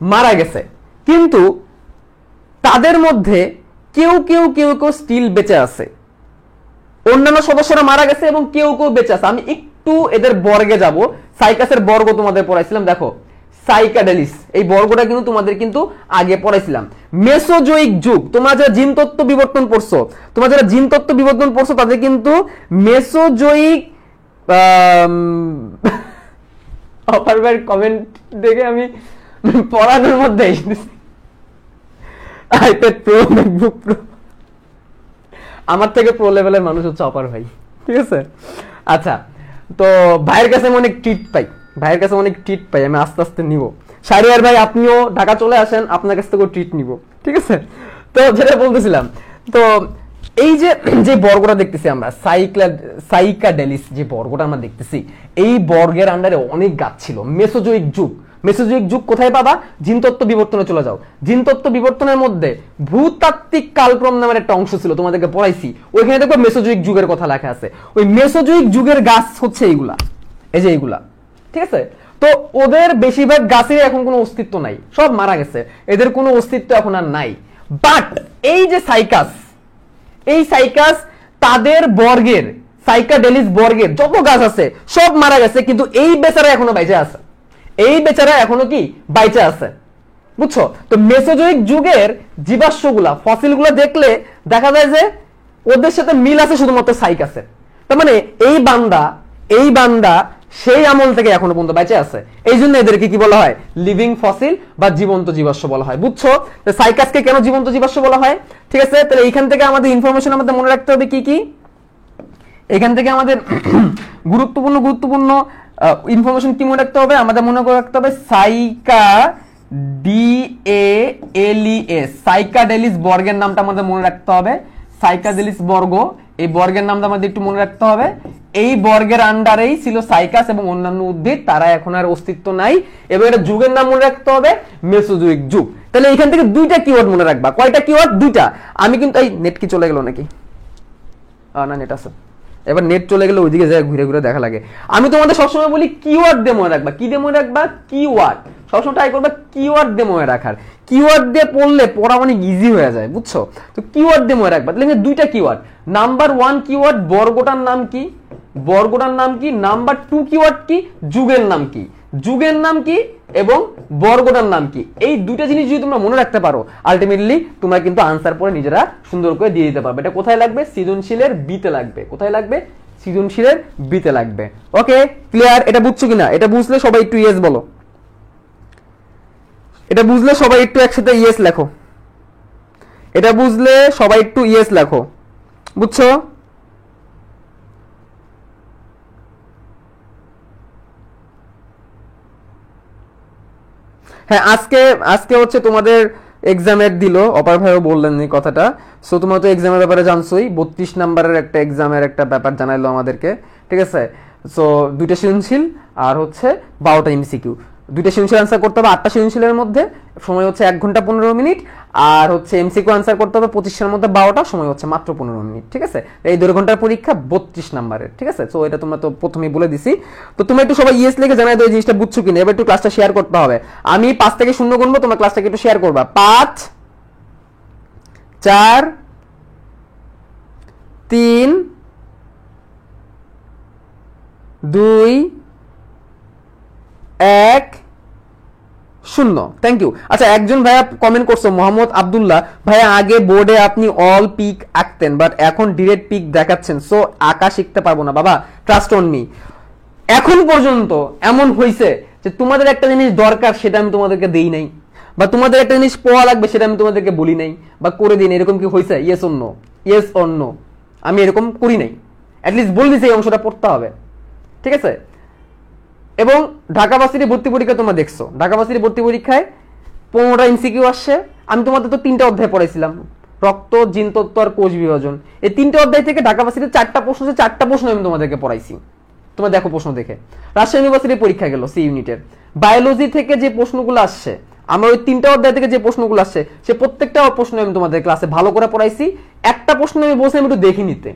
মারা গেছে, কিন্তু তাদের মধ্যে কেউ কেউ স্টিল বেঁচে আছে। অন্যান্য সদস্যরা মারা গেছে এবং কেউ বেঁচে আছে। আমি একটু এদের বর্গে যাব, সাইকাসের বর্গ তোমাদের পড়াইছিলাম, দেখো সাইকাডেলিস, এই বর্গটা কিন্তু তোমাদের কিন্তু আগে পড়াইছিলাম। মেসোজোইক যুগ, তোমরা যারা জিনতত্ত্ব বিবর্তন পড়ছো, তাদের কিন্তু মেসোজোইক অপারভার কমেন্ট দেখে আমি পড়ানোর মধ্যে আইপ্যাড প্রো, ম্যাকবুক প্রো, আমার থেকে প্রো লেভেলের মানুষ হচ্ছে অপার ভাই, ঠিক আছে? আচ্ছা, তো ভাইয়ের কাছে অনেক ট্রিট পাই, আমি আস্তে আস্তে নিব। শাহরিয়ার ভাই আপনিও ঢাকা চলে আসেন, আপনার কাছ থেকে ট্রিট নিব, ঠিক আছে? তো যেটা বলতেছিলাম, তো এই যে বর্গটা দেখতেছি আমরা, সাইকাডেলিস যে বর্গটা আমরা দেখতেছি, এই বর্গের আন্ডারে অনেক গাছ ছিল। মেসোজোইক যুগ কোথায় পাবা? জিনতত্ত্ব বিবর্তনে চলে যাও। জিনতত্ত্ব বিবর্তনের মধ্যে ভূতাত্ত্বিক কালক্রম নামের একটা অংশ ছিল, তোমাদেরকে পড়াইছি, ওইখানে দেখো মেসোজোইক যুগের কথা লেখা আছে। ওই মেসোজোইক যুগের গাছ হচ্ছে এইগুলা, এই যে এইগুলা, ঠিক আছে? তো ওদের বেশিরভাগ গাছের এখন কোনো অস্তিত্ব নাই, সব মারা গেছে, এদের কোনো অস্তিত্ব এখন আর নাই। বাট এই যে সাইকাস তাদের বর্গের, সাইকাডেলিস বর্গের যত গাছ আছে সব মারা গেছে, কিন্তু এই বেচারা এখনো বাইচে আছে, বুঝছো? তো মেসোজোইক যুগের জীবাশ্মগুলা, ফসিলগুলো দেখলে দেখা যায় যে ওদের সাথে মিল আছে শুধুমাত্র সাইকাসের। তার মানে এই বান্দা সেই আমল থেকে এখনো পর্যন্ত বেঁচে আছে, এই জন্য এদেরকে কি বলা হয়? লিভিং ফসিল বা জীবন্ত জীবাশ্ম বলা হয়, বুঝছো? সাইকাসকে কেন জীবন্ত জীবাশ্ম বলা হয়, ঠিক আছে? তাহলে এইখান থেকে আমাদের ইনফরমেশন আমাদের মনে রাখতে হবে কি কি, এখান থেকে আমাদের গুরুত্বপূর্ণ ইনফরমেশন কি মনে রাখতে হবে? আমাদের মনে রাখতে হবে সাইকাডেলিস বর্গের নামটা আমাদের মনে রাখতে হবে। সাইকাডেলিস বর্গ, এই বর্গের নামটা আমাদের একটু মনে রাখতে হবে। এই বর্গের আন্ডারেই ছিল সাইকাস এবং অন্যান্য উদ্ভিদ, তারা এখন আর অস্তিত্ব নাই। এবং এটা যুগের নাম মনে রাখতে হবে মেসোজোইক যুগ। তাহলে এখান থেকে দুইটা কিওয়ার্ড মনে রাখবা। কয়টা কিওয়ার্ড? দুইটা। আমি কিন্তু এই নেট কি চলে গেল নাকি? না, নেট আছে। এবার নেট চলে গেলে ওইদিকে যায় ঘুরে ঘুরে দেখা লাগে। আমি তোমাদের সবসময় বলি কিওয়ার্ড দিয়ে মনে রাখবা। কি দিয়ে মনে রাখবা? কিওয়ার্ড। সবসময় ট্রাই করবা কিওয়ার্ড দিয়ে মনে রাখার। কিওয়ার্ড দিয়ে পড়লে পড়া অনেক ইজি হয়ে যায়, বুঝছো? তো কিওয়ার্ড দিয়ে মনে রাখবা। তাহলে দুইটা কিওয়ার্ড। নাম্বার 1 কিওয়ার্ড বর্গটার নাম কি, নাম্বার 2 কিওয়ার্ড কি, যুগের নাম কি এবং বর্গটার নাম কি। এই দুইটা জিনিস যদি তোমরা মনে রাখতে পারো, আলটিমেটলি তোমরা কিন্তু আনসার পরে নিজেরা সুন্দর করে দিয়ে দিতে পারবে। এটা কোথায় লাগবে? সৃজনশীলের বিতে লাগবে। কোথায় লাগবে? সৃজনশীলের বিতে লাগবে। ওকে, ক্লিয়ার? এটা বুঝছো কিনা? এটা বুঝলে সবাই একটু ইয়েস বলো। এটা বুঝলে সবাই একটু একসাথে ইয়েস লেখো। এটা বুঝলে সবাই একটু ইয়েস লেখো। বুঝছো? হ্যাঁ, আজকে আজকে হচ্ছে তোমাদের এক্সামের দিল, অপার ভাইও বললেন এই কথাটা। সো তোমরা তো এক্সামের ব্যাপারে জানছোই, 32 নাম্বারের একটা এক্সামের একটা ব্যাপার জানাইলো আমাদেরকে, ঠিক আছে? সো 2টা সৃজনশীল আর হচ্ছে 12টা এমসিকিউ। 2টা সৃজনশীল আনসার করতে হবে 8টা সৃজনশীলের মধ্যে, সময় হচ্ছে 1 ঘন্টা 15 মিনিট। আর হচ্ছে এমসিকিউ আনসার করতে হবে 25টার মধ্যে 12টা, সময় হচ্ছে মাত্র 15 মিনিট, ঠিক আছে? এই 2 ঘন্টার পরীক্ষা 32 নাম্বারের, ঠিক আছে? সো এটা তোমরা তো প্রথমেই বলে দিছি। তো তোমরা একটু সবাই ইয়েস লিখে জানাই দাও এই জিনিসটা বুঝছো কিনা। এবার একটু ক্লাসটা শেয়ার করতে হবে। আমি 5 থেকে 0 গুনবো, তোমরা ক্লাসটাকে একটু শেয়ার করবা। 5 4 3 2 1 0। Thank you. আচ্ছা, একজন ভাইয়া কমেন্ট করছো, মোহাম্মদ আব্দুল্লাহ ভাইয়া, আগে বোর্ডে আপনি অল পিক আঁকতেন বাট এখন ডিরেক্ট পিক দেখাচ্ছেন, সো আঁকা শিখতে পারবো না। বাবা, ট্রাস্ট অন মি, এখন পর্যন্ত এমন হয়েছে যে তোমাদের একটা জিনিস দরকার সেটা আমি তোমাদেরকে দেই নাই, বা তোমাদের একটা জিনিস পড়া লাগবে সেটা আমি তোমাদেরকে বলি নাই বা করে দিই নাই। এরকম কি হয়েছে? Yes or no? Yes or no? আমি এরকম করি নাই। অ্যাটলিস্ট বলে দিছি এই অংশটা পড়তে হবে, ঠিক আছে? এবং ঢাকা ভার্সিটি ভর্তি পরীক্ষা তোমরা দেখছো, ঢাকা ভার্সিটি ভর্তি পরীক্ষায় 15টা এমসিকিউ আসছে। আমি তোমাদের তো 3টা অধ্যায় পড়াইছিলাম, রক্ত, জিনতত্ত্ব আর কোষ বিভাজন। এই 3টে অধ্যায় থেকে ঢাকা ভার্সিটির 4টা প্রশ্ন আছে, 4টা প্রশ্ন আমি তোমাদেরকে পড়াইছি। তোমরা দেখো প্রশ্ন দেখে। রাজশাহী ইউনিভার্সিটির পরীক্ষা গেল সি ইউনিটের, বায়োলজি থেকে যে প্রশ্নগুলো আসছে, আমার ওই 3টা অধ্যায় থেকে যে প্রশ্নগুলো আসছে, সে প্রত্যেকটা প্রশ্ন আমি তোমাদের ক্লাসে ভালো করে পড়াইছি। একটা প্রশ্ন আমি বলছি আমি একটু দেখে নিতে,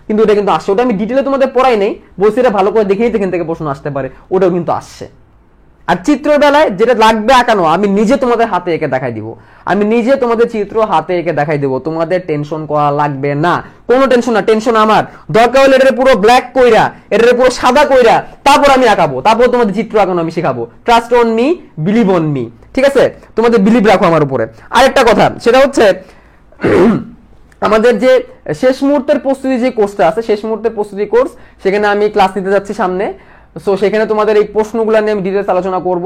কিন্তু ওটা কিন্তু আসছে। ওটা আমি ডিটেলে তোমাদের পড়াই নাই, বলছি এটা ভালো করে দেখে নিতে, এখান থেকে প্রশ্ন আসতে পারে, ওটাও কিন্তু আসছে। আর চিত্রের বেলায় যেটা লাগবে আঁকানো, আমি নিজে তোমাদের হাতে এঁকে দেখাই দিব। আমি নিজে তোমাদের চিত্র হাতে এঁকে দেখাই দিব, তোমাদের টেনশন করা লাগবে না, কোনো টেনশন না। টেনশন আমার, দরকার হলে এটা পুরো ব্ল্যাক কইরা, এটা পুরো সাদা কইরা তারপর আমি আঁকাবো, তারপর তোমাদের চিত্র আঁকানো আমি শেখাবো। Trust on me, believe on me, ঠিক আছে? তোমাদের বিলিভ রাখো আমার উপরে। আরেকটা কথা, সেটা হচ্ছে আমাদের যে শেষ মুহূর্তের প্রস্তুতি যে কোর্সটা আছে, শেষ মুহূর্তের প্রস্তুতি কোর্স, সেখানে আমি ক্লাস নিতে যাচ্ছি সামনে। সো সেখানে তোমাদের এই প্রশ্নগুলো নিয়ে আমি ডিটেলস আলোচনা করব।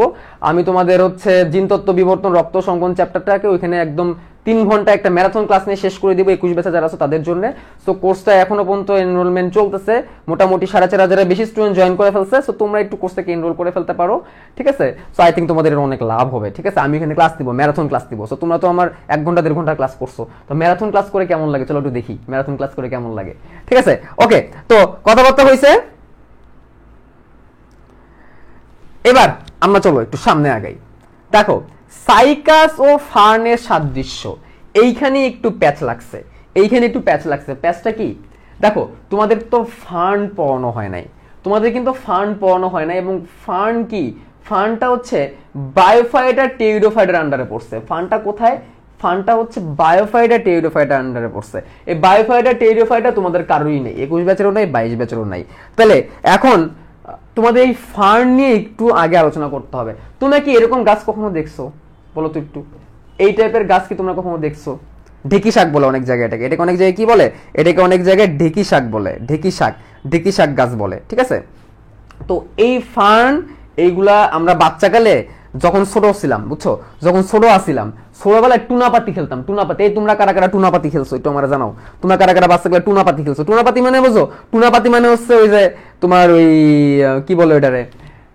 আমি তোমাদের হচ্ছে জিনতত্ত্ব, বিবর্তন, রক্ত সংকন চ্যাপ্টারটাকে ওইখানে একদম 3 ঘন্টা একটা ম্যারাথন ক্লাস নিয়ে শেষ করে দিব 21 ব্যাচে যারা আছে তাদের জন্য। সো কোর্সটা এখনো পর্যন্ত এনরোলমেন্ট চলতেছে, মোটামুটি 4,500 বেশি স্টুডেন্ট জয়েন করে ফেলছে। সো তোমরা একটু কোর্সটাকে এনরোল করে ফেলতে পারো, ঠিক আছে? সো আই থিঙ্ক তোমাদের অনেক লাভ হবে, ঠিক আছে? আমি এখানে ক্লাস দিব, ম্যারাথন ক্লাস দিব। সো তোমরা তো আমার 1 ঘন্টা 1.5 ঘন্টা ক্লাস করছো, তো ম্যারাথন ক্লাস করে কেমন লাগে চলো একটু দেখি, ম্যারাথন ক্লাস করে কেমন লাগে, ঠিক আছে? ওকে, তো কথাবার্তা হয়েছে, এবার আমরা চলো একটু সামনে আগাই। দেখো, সাইকাস ও ফার্নের সাদৃশ্য, এইখানে একটু প্যাচ লাগছে, এইখানে একটু প্যাচ লাগছে। প্যাচটা কি? দেখো, তোমাদের তো ফার্ন পড়ানো হয় নাই, তোমাদের কিন্তু ফার্ন পড়ানো হয় নাই। এবং ফার্ন কি? ফার্নটা হচ্ছে বায়োফাইটা টেরিডোফাইটার আন্ডারে পড়ছে। ফার্নটা কোথায়? ফার্নটা হচ্ছে বায়োফাইটা টেরিডোফাইটার আন্ডারে পড়ছে। এই বায়োফাইটা টেরিডোফাইটা তোমাদের কারোরই নেই, 21 ব্যাচেরও নাই, 22 ব্যাচেরও নাই। তাহলে এখন তোমাদের এই ফার্ন নিয়ে একটু আগে আলোচনা করতে হবে। তোমরা কি এরকম গাছ কখনো দেখছো? বলো তো একটু, এই টাইপের গাছ কি তোমরা কখনো দেখছো? ঢেকি শাক বলে অনেক জায়গায় এটাকে, এটাকে অনেক জায়গায় কি বলে? এটাকে অনেক জায়গায় ঢেকি শাক বলে, ঢেকি শাক, ঢেকি শাক গাছ বলে, ঠিক আছে? তো এই ফার্ন, এইগুলা আমরা বাচ্চাকালে যখন ছোট ছিলাম, বুঝছো, যখন ছোট আসছিলাম, ছোটবেলায় টুনাপাতি খেলতাম। টুনাপাতি, এই তোমরা কারা কারা টুনাপাতি খেলছো একটু আমরা জানাও। তোমরা কারা কারা বাচ্চাকালে টুনাপাতি খেলছো? টুনাপাতি মানে বুঝো? টুনাপাতি মানে হচ্ছে ওই যে তোমার ওই কি বলে ওইটারে,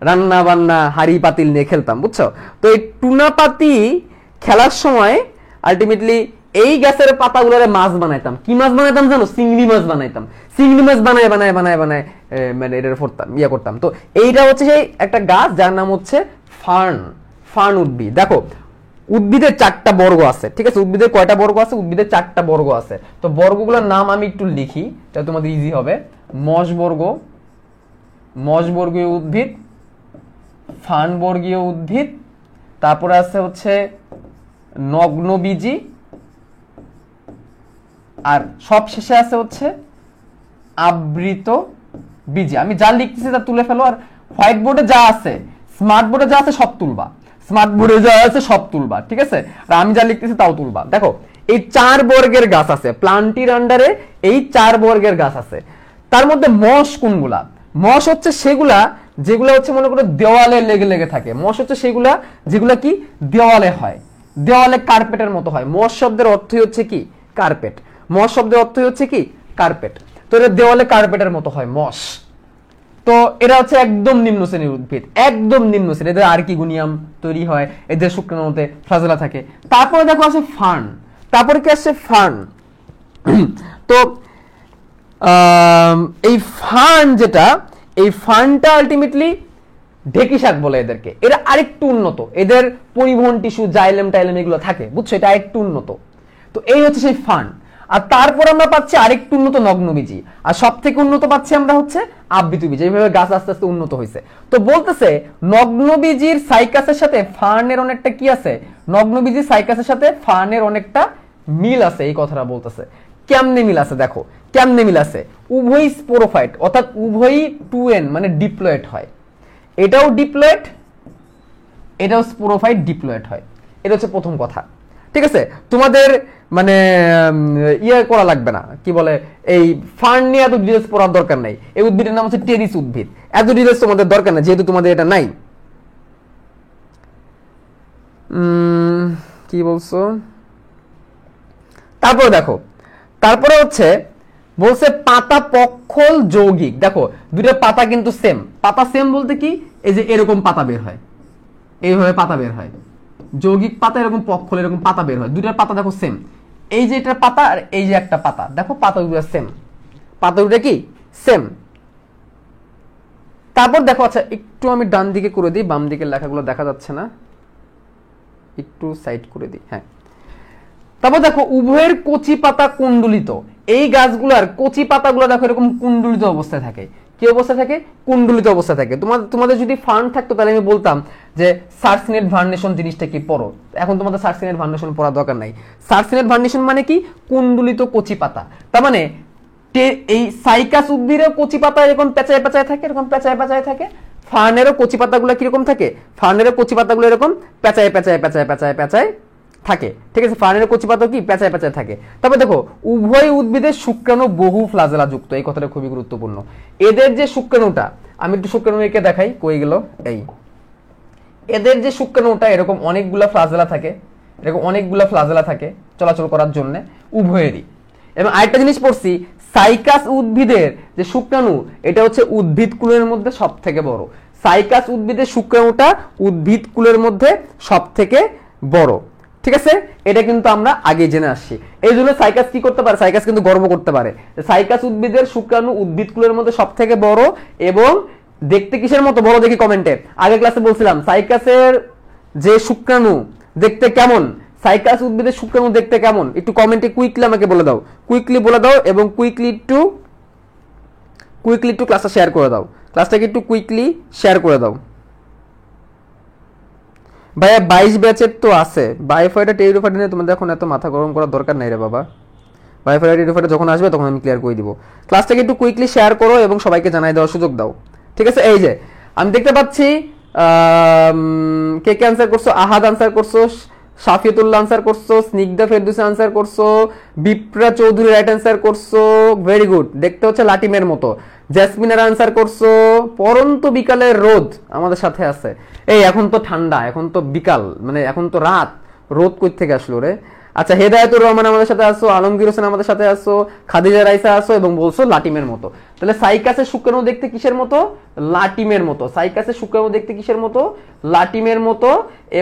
রান্না বান্না হাড়ি পাতিল নিয়ে খেলতাম, বুঝছো? তো এই টুনাপাতি খেলার সময় আলটিমেটলি এই গাছের পাতাগুলোরে মাছ বানাইতাম। কি মাছ বানাইতাম জানো? চিংড়ি মাছ বানাইতাম। চিংড়ি মাছ বানায় বানায় বানায় বানায় মানে এটার পড়তাম, ইয়া করতাম। তো এইটা হচ্ছে সেই একটা গাছ যার নাম হচ্ছে ফার্ন, ফার্ন উদ্ভিদ। দেখো, উদ্ভিদের 4টা বর্গ আছে, ঠিক আছে? উদ্ভিদের কয়টা বর্গ আছে? উদ্ভিদের 4টা বর্গ আছে। তো বর্গগুলোর নাম আমি একটু লিখি, তাহলে তোমাদের ইজি হবে। মশ বর্গ, মশ বর্গীয় উদ্ভিদ, ফার্ন বর্গীয় উদ্ভিদ, তারপরে আছে হচ্ছে নগ্নবীজি, আর সব শেষে আছে হচ্ছে আবৃত বীজি। আমি যা লিখতেছি তা তুলে ফেলো, আর হোয়াইট বোর্ডে যা আছে, স্মার্ট বোর্ডে যা আছে সব তুলবা, স্মার্ট বোর্ডে যা আছে সব তুলবা, ঠিক আছে? আর আমি যা লিখতেছি তাও তুলবা। দেখো, এই 4 বর্গের গাছ আছে প্লান্টির আন্ডারে, এই 4 বর্গের গাছ আছে। তার মধ্যে মশ কোনগুলা? মশ হচ্ছে সেগুলা যেগুলা হচ্ছে মনে করো দেওয়ালে লেগে লেগে থাকে। মশ হচ্ছে সেগুলা যেগুলা কি দেওয়ালে হয়, দেওয়ালে কার্পেটের মতো হয়। মশ শব্দের অর্থই হচ্ছে কি কার্পেট। মশ শব্দের অর্থই হচ্ছে কি কার্পেট। তো এটা দেওয়ালে কার্পেটের মতো হয় মশ। তো এরা হচ্ছে একদম নিম্ন শ্রেণীর উদ্ভিদ, একদম নিম্ন শ্রেণী। এদের আর্কিগোনিয়াম তৈরি হয়, এদের শুক্রাণুর মধ্যে ফ্লাজেলা থাকে। তারপরে দেখো আছে ফার্ন। তারপরে কি আসছে ফার্ন। তো এই ফার্ন যেটা, এই ফার্নটা আলটিমেটলি ঢেকি শাক বলে এদেরকে। এরা আরেকটু উন্নত, এদের পরিবহন টিস্যু জাইলেম টাইলেম এগুলো থাকে, বুঝছো, এটা আরেকটু উন্নত। তো এই হচ্ছে সেই ফার্ন। আর তারপর আমরা পাচ্ছি আরেকটু উন্নত নগ্নবীজি, আর সব থেকে উন্নত পাচ্ছি আমরা হচ্ছে আবৃত বীজ। এইভাবে গাছ আস্তে আস্তে উন্নত হয়েছে। তো বলতেছে নগ্নবীজির সাইকাসের সাথে ফার্নের অনেকটা কি আছে, নগ্নবীজির সাইকাসের সাথে ফার্নের অনেকটা মিল আছে, এই কথাটা বলতেছে। কেমনে মিল আছে দেখো, কেমনে মিল আছে। উভয়ই স্পোরোফাইট, অর্থাৎ উভয়ই 2n মানে ডিপ্লয়েড হয়। এটাও ডিপ্লয়েড, এটাও স্পোরোফাইট ডিপ্লয়েড হয়। এটা হচ্ছে প্রথম কথা, ঠিক আছে। তোমাদের মানে ইয়ে করা লাগবে না, কি বলে, এই ফার্ন নিয়ে এত ডিটেলস পড়ার দরকার নাই। এই উদ্ভিদের নাম হচ্ছে টেরিস উদ্ভিদ, এত ডিটেলস তোমাদের দরকার নাই যেহেতু তোমাদের এটা নাই। কি বলছো? তারপরে দেখো, তারপরে হচ্ছে বলছে পাতা পক্ষল যৌগিক। দেখো দুইটা পাতা কিন্তু সেম। পাতা সেম বলতে কি, এই যে এরকম পাতা বের হয়, এইভাবে পাতা বের হয়। যৌগিক পাতা এরকম পক্ষল এরকম পাতা বের হয়। দুইটার পাতা দেখো সেম। এই যে এটার পাতা আর এই যে একটা পাতা, দেখো পাতা দুটো সেম, পাতা দুটো কি সেম। তারপর দেখো, আচ্ছা একটু আমি ডান দিকে করে দিই, বাম দিকের লেখাগুলো দেখা যাচ্ছে না, একটু সাইড করে দিই। হ্যাঁ, তারপর দেখো উভয়ের কচি পাতা কুণ্ডলিত। এই গাছগুলোর কচি পাতাগুলো দেখো এরকম কুণ্ডলিত অবস্থায় থাকে। কি অবস্থা থাকে? কুণ্ডলিত অবস্থা থাকে। তোমাদের যদি ফার্ন থাকতো তাহলে আমি বলতাম যে সার্সিনেট ভার্নেশন জিনিসটা কি পড়ো। এখন তোমাদের সার্সিনেট ভার্নেশন পড়ার দরকার নাই। সার্সিনেট ভার্নেশন মানে কি, কুণ্ডলিত কচি পাতা। তার মানে এই সাইকাস উদ্ভিদেরও কচি পাতা এরকম পেঁচায় পেঁচায় থাকে, এরকম পেঁচায় পেঁচায় থাকে। ফার্নেরও কচি পাতাগুলো কিরকম থাকে, ফার্নেরও কচি পাতাগুলো এরকম পেঁচায় পেঁচায় পেঁচায় পেঁচায় পেঁচায় থাকে, ঠিক আছে। ফার্নের কচি পাতা কি পেঁচায় পেঁচায় থাকে। তারপর দেখো উভয় উদ্ভিদের শুক্রাণু বহু ফ্লাজেলা যুক্ত। এই কথাটা খুবই গুরুত্বপূর্ণ। এদের যে শুক্রাণুটা, আমি একটু শুক্রাণুকে দেখাই, কই গেল, এই এদের যে শুক্রাণুটা এরকম অনেকগুলা ফ্লাজেলা থাকে, এরকম অনেকগুলা ফ্লাজেলা থাকে চলাচল করার জন্য উভয়েরই। এবং আরেকটা জিনিস পড়ছি, সাইকাস উদ্ভিদের যে শুক্রাণু এটা হচ্ছে উদ্ভিদ কুলের মধ্যে সব থেকে বড়। সাইকাস উদ্ভিদের শুক্রাণুটা উদ্ভিদ কুলের মধ্যে সব থেকে বড়, ঠিক আছে। এটা কিন্তু আমরা আগে জেনে আসছি। এই জন্য সাইকাস কি করতে পারে, সাইকাস কিন্তু গর্ব করতে পারে। সাইকাস উদ্ভিদের শুক্রাণু উদ্ভিদ কুলের মধ্যে সব থেকে বড় এবং দেখতে কিসের মতো বড় দেখি কমেন্টে। আগের ক্লাসে বলছিলাম সাইকাসের যে শুক্রাণু দেখতে কেমন, সাইকাস উদ্ভিদের শুক্রাণু দেখতে কেমন, একটু কমেন্টে কুইকলি আমাকে বলে দাও, কুইকলি বলে দাও এবং কুইকলি একটু ক্লাসটা শেয়ার করে দাও, ক্লাসটাকে একটু কুইকলি শেয়ার করে দাও। ভাইয়া 22 ব্যাচের তো আছে। বায়োফাইটা টেরিডোফাইটা নিয়ে তোমাদের এখন এত মাথা গরম করার দরকার নাই রে বাবা। বায়োফাইটা টেরিডোফাইটা যখন আসবে তখন আমি ক্লিয়ার করে দিব। ক্লাসটাকে একটু কুইকলি শেয়ার করো এবং সবাইকে জানাই দেওয়ার সুযোগ দাও, ঠিক আছে। এই যে আমি দেখতে পাচ্ছি কে কে আনসার করছো, আহাদ আনসার করছো, শাফিয়তুল্লাহ আনসার করছো, স্নিগ্ধা ফেরদৌসী আনসার করছো, বিপ্রা চৌধুরী রাইট আনসার করছো, ভেরি গুড। দেখতে হচ্ছে লাটিমের মতো। জেসমিনের আনসার করছো। পরন্ত বিকালের রোদ আমাদের সাথে আছে। এই এখন তো ঠান্ডা, এখন তো বিকাল, মানে এখন তো রাত, রোদ কই থেকে আসলো রে। আচ্ছা, হেদায়েতুর রহমান আমাদের সাথে আসো, আলমগীর হোসেন আমাদের সাথে আসো, খাদিজা রাইসা আসো এবং বলছো লাটিমের মতো। তাহলে সাইকাসের শুক্রাণু দেখতে কিসের মতো, লাটিমের মতো। সাইকাসের শুক্রাণু দেখতে কিসের মতো, লাটিমের মতো।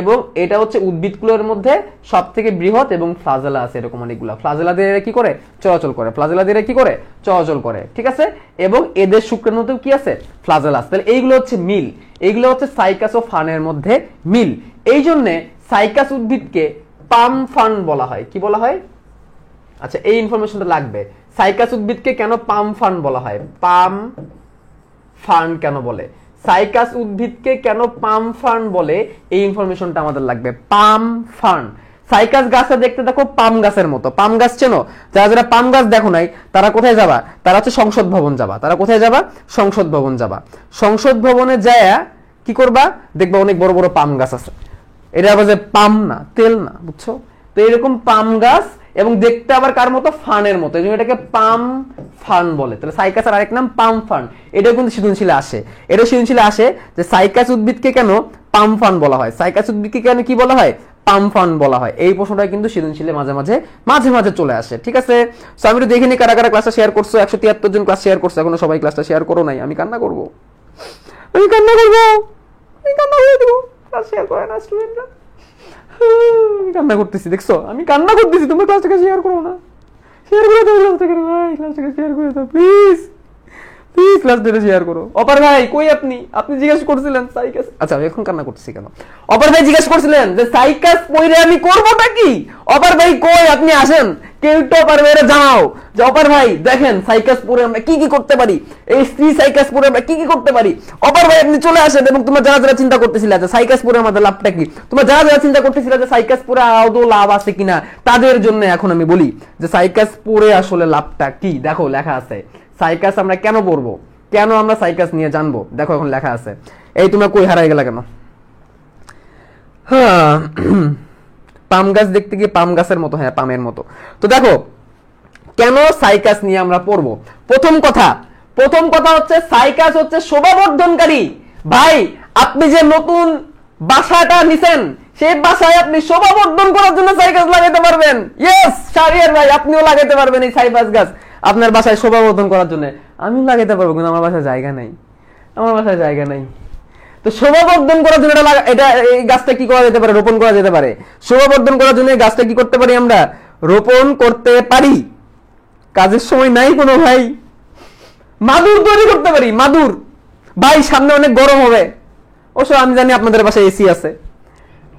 এবং এটা হচ্ছে উদ্ভিদকুলের মধ্যে সব থেকে বৃহৎ এবং ফ্লাজেলা আছে এরকম অনেকগুলা। ফ্লাজেলা দিয়ে কি করে চলাচল করে, ফ্লাজেলা দিয়ে কি করে চলাচল করে, ঠিক আছে। এবং এদের শুক্রাণুতেও কি আছে, ফ্লাজেলা আছে। তাহলে এইগুলো হচ্ছে মিল, এইগুলো হচ্ছে সাইকাস ও ফার্নের মধ্যে মিল। এই জন্যে সাইকাস উদ্ভিদকে পাম ফার্ন বলা হয়। কি বলা হয়? আচ্ছা, এই ইনফরমেশনটা লাগবে। সাইকাস উদ্ভিদকে কেন পাম ফার্ন বলা হয়, পাম ফার্ন কেন বলে, সাইকাস উদ্ভিদকে কেন পাম ফার্ন বলে, এই ইনফরমেশনটা আমাদের লাগবে। পাম ফার্ন, সাইকাস গাছটা দেখতে দেখো পাম গাছের মতো। পাম গাছ চেনো? যারা যারা পাম গাছ দেখো নাই তারা কোথায় যাবা, তারা হচ্ছে সংসদ ভবন যাবা। তারা কোথায় যাবা, সংসদ ভবন যাবা। সংসদ ভবনে যায় কি করবা, দেখবা অনেক বড় বড় পাম গাছ আছে। এটা আবার যে পাম না, তেল না, বুঝছো। তো এরকম পাম গাছ এবং দেখতে আবার কার মতো, ফানের মতো, এই জন্য এটাকে পাম ফান বলে। তাহলে সাইকাসের আরেক নাম পাম ফান। এটাও কিন্তু সৃজনশীলে আসে, এটা সৃজনশীলে আসে যে সাইকাস উদ্ভিদকে কেন পাম ফান বলা হয়, সাইকাস উদ্ভিদকে কেন কি বলা হয়, পাম ফান বলা হয়। এই প্রশ্নটা কিন্তু সৃজনশীলে মাঝে মাঝে চলে আসে। ঠিক আছে, সো আমি একটু দেখিনি কারা কারা ক্লাসটা শেয়ার করছো। 173 জন ক্লাস শেয়ার করছো, এখনো সবাই ক্লাসটা শেয়ার করো নাই। আমি কান্না করবো, আমি কান্না করে দেবো, ক্লাস শেয়ার করে না স্টুডেন্টরা। আমি কান্না করতেছি, দেখছো আমি কান্না করতেছি, তোমরা ক্লাসটাকে শেয়ার করো না, শেয়ার করে দাও ক্লাসটাকে ভাই, ক্লাসটাকে শেয়ার করে দাও প্লিজ, প্লিজ ক্লাসটা শেয়ার করো। অপার ভাই কই আপনি? আপনি জিজ্ঞেস করছিলেন সাইকাস, আচ্ছা আমি এখন কান্না করতেছি কেন? অপার ভাই জিজ্ঞেস করছিলেন যে সাইকাস পড়ে আমি করবোটা কি? অপার ভাই কই? আপনি আসেন, কেউ তো অপার ভাইরে জানাও যে অপার ভাই দেখেন সাইকাস পড়ে আমরা কি কি করতে পারি, এই স্ত্রী সাইকাস পড়ে আমরা কি কি করতে পারি। অপার ভাই আপনি চলে আসেন, এবং তোমরা যারা যারা চিন্তা করতেছিলে যে সাইকাস পড়ে আমাদের লাভটা কি, তোমরা যারা যারা চিন্তা করতেছিলে যে সাইকাস পড়ে আদৌ লাভ আছে কিনা, তাদের জন্য এখন আমি বলি যে সাইকাস পড়ে আসলে লাভটা কি। দেখো লেখা আছে সাইকাস আমরা কেন পড়বো, কেন আমরা সাইকাস নিয়ে জানবো। দেখো এখন লেখা আছে, এই তোমরা কই হারাই গেলা কেন? হ্যাঁ, পাম গাছ দেখতে কি পাম গাছের মতো? হ্যাঁ পামের মতো। তো দেখো কেন সাইকাস নিয়ে আমরা পড়বো। প্রথম কথা হচ্ছে সাইকাস হচ্ছে শোভাবর্ধনকারী। ভাই আপনি যে নতুন বাসাটা নিছেন, সেই বাসায় আপনি শোভাবর্ধন করার জন্য সাইকাস লাগাইতে পারবেন। ইয়েস শাহরিয়ার ভাই, আপনিও লাগাইতে পারবেন এই সাইকাস গাছ আপনার বাসায় শোভাবর্ধন করার জন্য। আমিও লাগাইতে পারবো, কিন্তু আমার বাসায় জায়গা নাই, আমার বাসায় জায়গা নাই। তো শোভাবর্ধন করার জন্য এটা এই গাছটা কি করা যেতে পারে, রোপণ করা যেতে পারে। শোভাবর্ধন করার জন্য এই গাছটা কি করতে পারি আমরা, রোপণ করতে পারি। কাজের সময় নাই কোনো ভাই, মাদুর তৈরি করতে পারি, মাদুর। ভাই সামনে অনেক গরম হবে, অবশ্য আমি জানি আপনাদের বাসায় এসি আছে,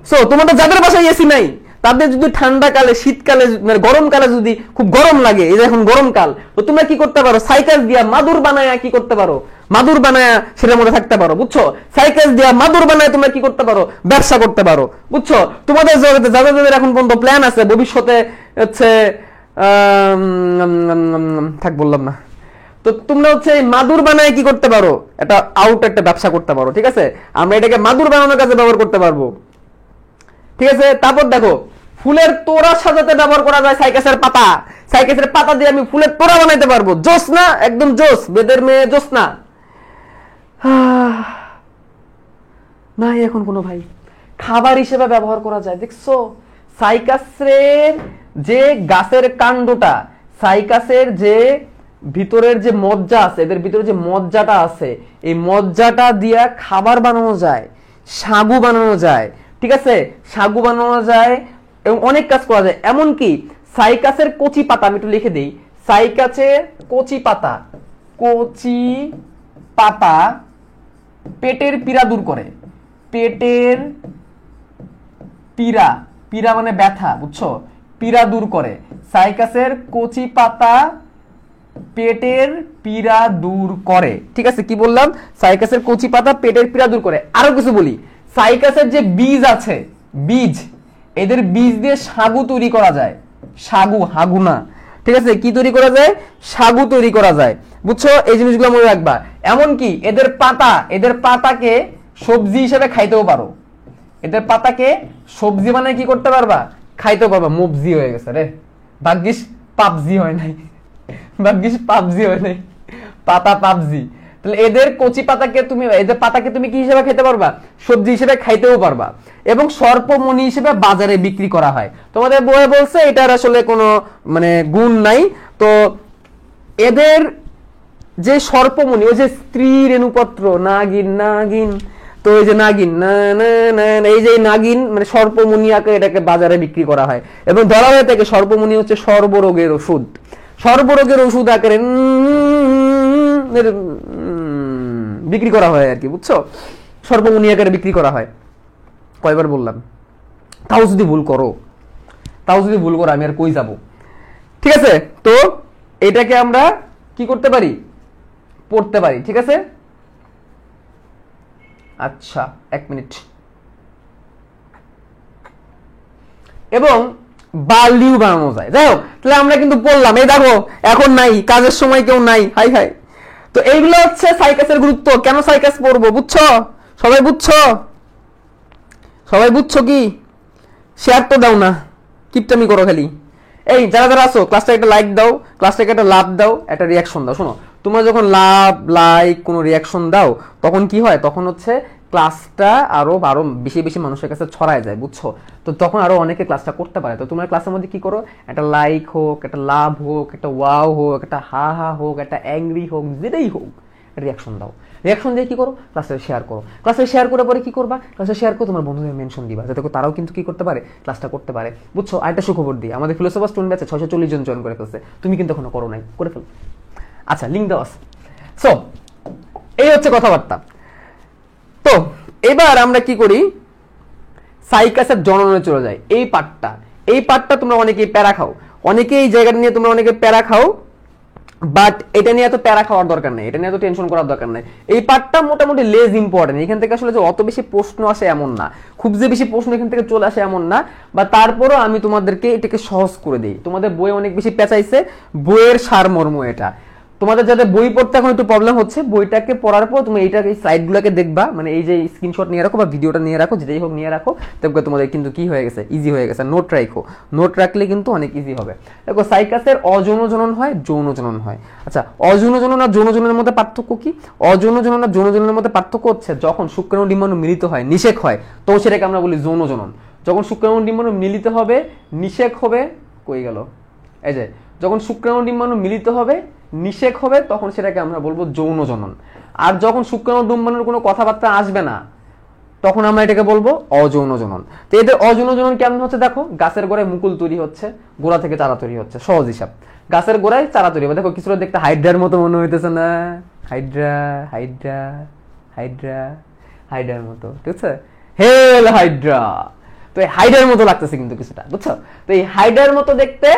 সো তোমাদের যাদের বাসায় এসি নাই তাদের যদি ঠান্ডাকালে, শীতকালে, মানে গরমকালে যদি খুব গরম লাগে, এই যে এখন গরমকাল, তো তোমরা কি করতে পারো, সাইকাস দিয়া মাদুর বানায় কি করতে পারো, মাদুর বানায় সেটার মধ্যে থাকতে পারো, বুঝছো? সাইকাস দিয়া মাদুর বানায় তোমরা কি করতে পারো, ব্যবসা করতে পারো, বুঝছো? তোমাদের যাদের এখন পর্যন্ত প্ল্যান আছে ভবিষ্যতে হচ্ছে থাক বললাম না, তো তোমরা হচ্ছে মাদুর বানায় কি করতে পারো, এটা একটা ব্যবসা করতে পারো। ঠিক আছে, আমরা এটাকে মাদুর বানানোর কাজে ব্যবহার করতে পারবো। ঠিক আছে, তারপর দেখো ফুলের তোড়া সাজাতে ব্যবহার করা যায় সাইকাসের পাতা। সাইকাসের পাতা দিয়ে আমি ফুলের তোড়া বানাইতে পারবো। জোস না, একদম জোস, বেদের মেয়ে জোস না। নাই এখন কোনো ভাই। খাবার হিসেবে ব্যবহার করা যায়, দেখছো? সাইকাসের যে গাছের কাণ্ডটা, সাইকাসের যে ভিতরের যে মজ্জা আছে, এদের ভিতরে যে মজ্জাটা আছে, এই মজ্জাটা দিয়ে খাবার বানানো যায়, সাগু বানানো যায়। ঠিক আছে, সাগু বানানো যায় এবং অনেক কাজ করা যায়। এমনকি সাইকাসের কচি পাতা, আমি একটু লিখে দিই, সাইকাসের কচি পাতা পেটের পীড়া দূর করে। পেটের পীড়া মানে ব্যথা, বুঝছো? পীড়া দূর করে। সাইকাসের কচি পাতা পেটের পীড়া দূর করে। ঠিক আছে, কি বললাম? সাইকাসের কচি পাতা পেটের পীড়া দূর করে। আরো কিছু বলি, সাইকাসের যে বীজ আছে, বীজ, এদের বীজ দিয়ে সাগু তৈরি করা যায়। সাগু, হাগু না। ঠিক আছে, কি তৈরি করা যায়? সাগু তৈরি করা যায়, বুঝছো? এই জিনিসগুলো মনে রাখবা। এমনকি এদের পাতাকে সবজি হিসেবে খাইতেও পারো। এদের পাতাকে সবজি বানায় কি করতে পারবা, খাইতেও পারবা। মুবজি হয়ে গেছে রে, ভাগ্যিস পাবজি হয় নাই, পাতা পাবজি। তাহলে এদের কচি পাতাকে তুমি কি হিসেবে খেতে পারবা, সবজি হিসেবে খাইতেও পারবা। এবং সর্পমণি হিসেবে বাজারে বিক্রি করা হয়। তোমাদের বইয়ে বলছে এটার আসলে কোনো মানে গুণ নাই। তো এদের যে সর্পমণি, ওই যে স্ত্রী রেণুপত্র, নাগিন, তো এই যে নাগিন, এই যে নাগিন মানে সর্পমণি আকারে এটাকে বাজারে বিক্রি করা হয়। এবং ধরা হয়ে থাকে সর্পমণি হচ্ছে সর্বরোগের ওষুধ, সর্বরোগের ওষুধ আকারে বিক্রি করা হয় আর কি, বুঝছো? সর্বমণি আকারে বিক্রি করা হয়। কয়বার বললাম? তাও যদি ভুল করো আমি আর কই যাব? ঠিক আছে, তো এটাকে আমরা কি করতে পারি, পড়তে পারি। ঠিক আছে, আচ্ছা 1 মিনিট। এবং বালিও বানানো যায়। যাই হোক, তাহলে আমরা কিন্তু পড়লাম। এই দেখো এখন নাই, কাজের সময় কেউ নাই, হাই হাই। তো এইগুলো হচ্ছে সাইকাসের গুরুত্ব। কেন সাইকাস পড়বো, বুঝছো? সবাই বুঝছো কি? শেয়ার তো দাও না, কিপটামি করো খালি। এই যারা যারা আছো ক্লাসটা একটা লাইক দাও, ক্লাসটাকে একটা লাভ দাও, একটা রিয়াকশন দাও। শোনো, তোমরা যখন লাভ, লাইক, কোনো রিয়াকশন দাও তখন কি হয়, তখন হচ্ছে ক্লাসটা আরো আরো বেশি বেশি মানুষের কাছে ছড়ায় যায়, বুঝছো? তো তখন আরো অনেকে ক্লাসটা করতে পারে। তো তোমার ক্লাসের মধ্যে কি করো, একটা লাইক হোক, একটা লাভ হোক, একটা ওয়াও হোক, একটা হা হা হোক, একটা অ্যাংরি হোক, যেটাই হোক রিয়াকশন দাও। রিয়াকশন দিয়ে কি করো, ক্লাসে শেয়ার করো। ক্লাসে শেয়ার করে পরে কি করবা, ক্লাসে শেয়ার করে তোমার বন্ধুদের মেনশন দিবা, যাতে তারাও কিন্তু কি করতে পারে, ক্লাসটা করতে পারে, বুঝছো? আরেকটা সুখবর দিই, আমাদের ফিলোসফার স্টুডেন্ট ব্যাচে 640 জন জয়েন করে ফেলছে, তুমি কিন্তু এখনো করো নাই, করে ফেল। আচ্ছা, লিঙ্ক দেওয়া আছে। সো এই হচ্ছে কথাবার্তা। তো এবার আমরা কি করি, সাইকাসের জননে চলে যায়। এই পার্টটা তোমরা অনেকেই প্যারা খাও, অনেকেই এই জায়গাটা নিয়ে তোমরা অনেকে প্যারা খাও, বাট এটা নিয়ে এত প্যারা খাওয়ার দরকার নেই, এটা নিয়ে এত টেনশন করার দরকার নেই। এই পার্টটা মোটামুটি লেস ইম্পর্টেন্ট। এখান থেকে আসলে যে অত বেশি প্রশ্ন আসে এমন না, খুব যে বেশি প্রশ্ন এখান থেকে চলে আসে এমন না, বা তারপরও আমি তোমাদেরকে এটাকে সহজ করে দিই। তোমাদের বই অনেক বেশি পেঁচাইছে, বইয়ের সারমর্ম এটা। তোমাদের যাদের বই পড়তে এখন একটু প্রবলেম হচ্ছে, বইটাকে পড়ার পর তুমি এইটাকে, এই স্লাইডগুলোকে দেখবা, মানে এই যে স্ক্রিনশট নিয়ে রাখো বা ভিডিওটা নিয়ে রাখো, যেটাই হোক নিয়ে রাখো, দেখবে তোমাদের কিন্তু কি হয়ে গেছে, ইজি হয়ে গেছে। নোট রাখো, নোট রাখলে কিন্তু অনেক ইজি হবে। দেখো, সাইকাসের অযৌন জনন হয়, যৌন জনন হয়। আচ্ছা, অযৌন জনন আর যৌন জননের মধ্যে পার্থক্য কি? অযৌন জনন আর যৌন জননের মধ্যে পার্থক্য হচ্ছে, যখন শুক্রাণু ডিম্বাণু মিলিত হয়, নিষেক হয়, তো সেটাকে আমরা বলি যৌন জনন। যখন শুক্রাণু ডিম্বাণু মিলিত হবে, নিষেক হবে, কই গেল, এই যে যখন শুক্রাণু ডিম্বাণু মিলিত হবে, নিষেক হবে, তখন সেটাকে আমরা বলবো যৌন জনন। আর যখন শুক্রাণু ডিম্বাণুর কোনো কথাবার্তা আসবে না, তখন আমরা এটাকে বলবো অযৌন জনন। তো এদের অযৌন জনন কেমন হচ্ছে দেখো, গাছের গোড়ায় মুকুল তৈরি হচ্ছে, গোড়া থেকে চারা তৈরি হচ্ছে, সহজ হিসাব। গাছের গোড়ায় চারা তৈরি হবে, দেখো কিছুটা দেখতে হাইড্রার মতো মনে হইতেছে না, হাইড্রা হাইড্রা হাইড্রা হাইড্রার মতো, ঠিক আছে, হেল হাইড্রা। তো এই হাইড্রার মতো লাগতেছে কিন্তু কিছুটা, বুঝছো? তো এই হাইড্রার মতো দেখতে,